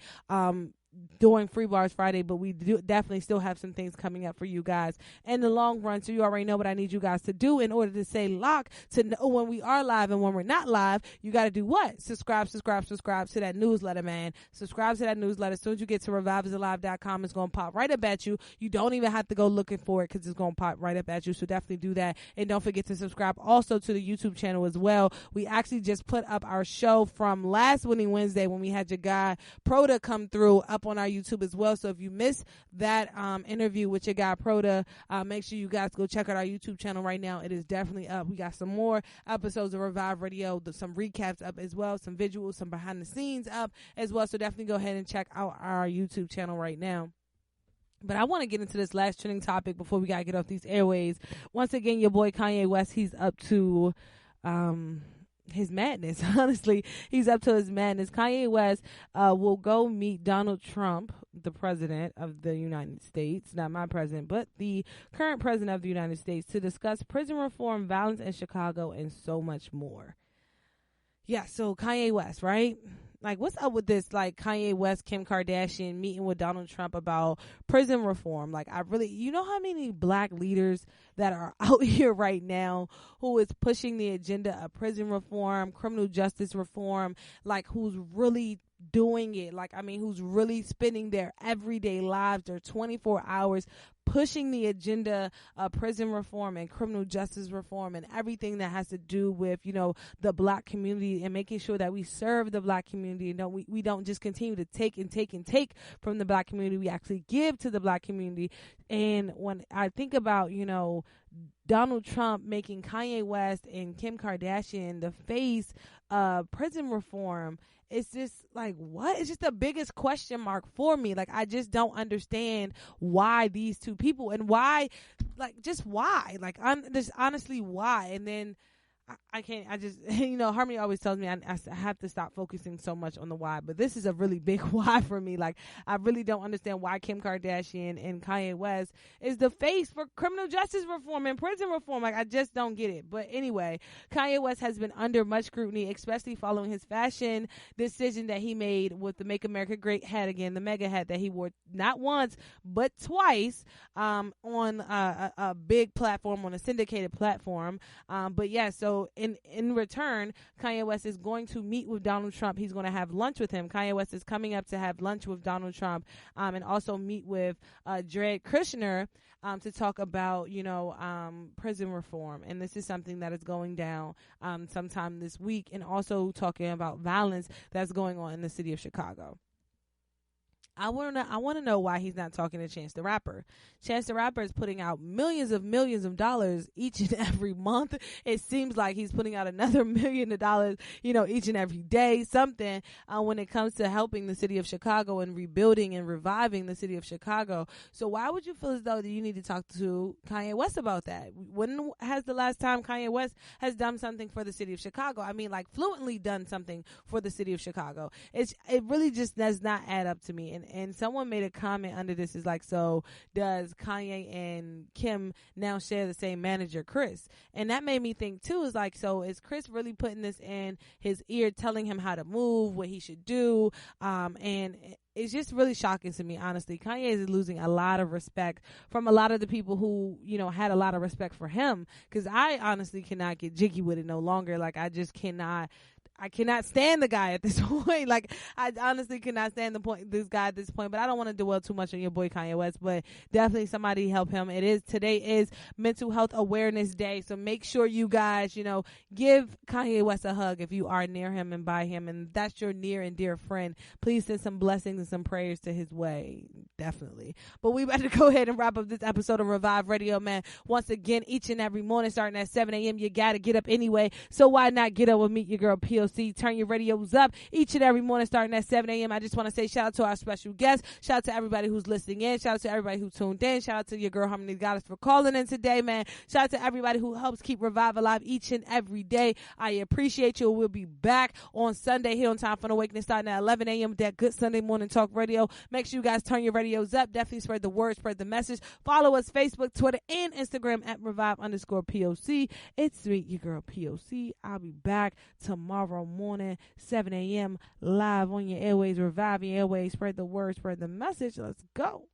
doing Free Bars Friday, but we do definitely still have some things coming up for you guys in the long run. So you already know what I need you guys to do in order to stay locked, to know when we are live and when we're not live. You got to do what? Subscribe to that newsletter, man. Subscribe to that newsletter. As soon as you get to ReviveIsAlive.com, it's going to pop right up at you. You don't even have to go looking for it because it's going to pop right up at you. So definitely do that. And don't forget to subscribe also to the YouTube channel as well. We actually just put up our show from last Winning Wednesday when we had your guy Proda come through up on our YouTube as well. So if you missed that interview with your guy Proda, make sure you guys go check out our YouTube channel right now. It is definitely up. We got some more episodes of Revive Radio, some recaps up as well, some visuals, some behind the scenes up as well. So definitely go ahead and check out our YouTube channel right now. But I want to get into this last trending topic before we got to get off these airways. Once again, your boy Kanye West, he's up to his madness. Honestly, he's up to his madness. Kanye West will go meet Donald Trump, the president of the United States, not my president, but the current president of the United States, to discuss prison reform, violence in Chicago, and so much more. Yeah, so Kanye West, right? Like, what's up with this, like, Kanye West, Kim Kardashian meeting with Donald Trump about prison reform? Like, you know how many black leaders that are out here right now who is pushing the agenda of prison reform, criminal justice reform, like, who's really doing it, like, I mean, who's really spending their everyday lives, their 24 hours pushing the agenda of prison reform and criminal justice reform and everything that has to do with, the black community, and making sure that we serve the black community and we don't just continue to take from the black community. We actually give to the black community. And when I think about, Donald Trump making Kanye West and Kim Kardashian the face of prison reform, it's just like, what? It's just the biggest question mark for me. Like, I just don't understand why these two people, and why, like, just why, like, just honestly why. And then I can't, I just, Harmony always tells me I have to stop focusing so much on the why, but this is a really big why for me. Like, I really don't understand why Kim Kardashian and Kanye West is the face for criminal justice reform and prison reform. Like, I just don't get it. But anyway, Kanye West has been under much scrutiny, especially following his fashion decision that he made with the Make America Great hat again, the mega hat that he wore not once, but twice, on a big platform, on a syndicated platform. But yeah, so so in return, Kanye West is going to meet with Donald Trump. He's going to have lunch with him. Kanye West is coming up to have lunch with Donald Trump, and also meet with Jared Kushner to talk about, prison reform. And this is something that is going down sometime this week, and also talking about violence that's going on in the city of Chicago. I want to know why he's not talking to Chance the Rapper. Chance the Rapper is putting out millions of dollars each and every month. It seems like he's putting out another $1 million, each and every day, something when it comes to helping the city of Chicago and rebuilding and reviving the city of Chicago. So why would you feel as though that you need to talk to Kanye West about that? When has the last time Kanye West has done something for the city of Chicago? I mean, like fluently done something for the city of Chicago. It really just does not add up to me. And someone made a comment under this, is like, so does Kanye and Kim now share the same manager, Chris? And that made me think too, is like, so is Chris really putting this in his ear, telling him how to move, what he should do? And it's just really shocking to me, honestly. Kanye is losing a lot of respect from a lot of the people who, had a lot of respect for him. Because I honestly cannot get jiggy with it no longer. Like, I cannot stand the guy at this point. Like, I honestly cannot stand this guy at this point, but I don't want to dwell too much on your boy Kanye West, but definitely somebody help him. Today is Mental Health Awareness Day, so make sure you guys, give Kanye West a hug if you are near him and by him, and that's your near and dear friend. Please send some blessings and some prayers to his way, definitely. But we better go ahead and wrap up this episode of Revive Radio, man. Once again, each and every morning, starting at 7 a.m., you got to get up anyway, so why not get up with Meet Your Girl P.O.C. Turn your radios up each and every morning starting at 7 a.m. I just want to say shout out to our special guests. Shout out to everybody who's listening in. Shout out to everybody who tuned in. Shout out to your girl Harmony Goddess for calling in today, man. Shout out to everybody who helps keep Revive alive each and every day. I appreciate you. We'll be back on Sunday here on Time for an Awakening starting at 11 a.m. with that good Sunday morning talk radio. Make sure you guys turn your radios up. Definitely spread the word, spread the message. Follow us Facebook, Twitter, and Instagram at Revive_POC. It's Meet Your Girl P.O.C. I'll be back tomorrow morning, 7 a.m. live on your airways. Revive your airways. Spread the word, spread the message. Let's go.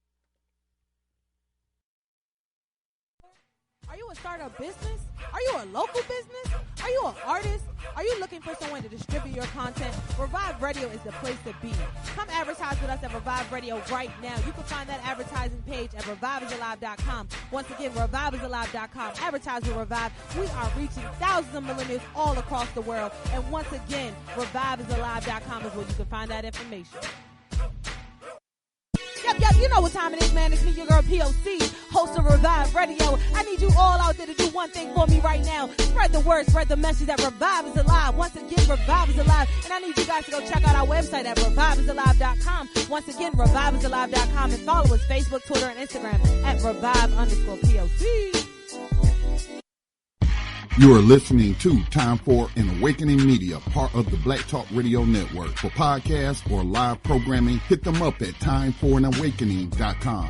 Are you a startup business? Are you a local business? Are you an artist? Are you looking for someone to distribute your content? Revive Radio is the place to be. Come advertise with us at Revive Radio right now. You can find that advertising page at ReviveIsAlive.com. Once again, ReviveIsAlive.com. Advertise with Revive. We are reaching thousands of millennials all across the world. And once again, ReviveIsAlive.com is where you can find that information. Yep, you know what time it is, man. It's me, your girl P.O.C., host of Revive Radio. I need you all out there to do one thing for me right now. Spread the word, spread the message that Revive is alive. Once again, Revive is alive. And I need you guys to go check out our website at ReviveIsAlive.com. Once again, ReviveIsAlive.com, and follow us Facebook, Twitter, and Instagram at Revive_POC. You are listening to Time for an Awakening Media, part of the Black Talk Radio Network. For podcasts or live programming, hit them up at timeforanawakening.com.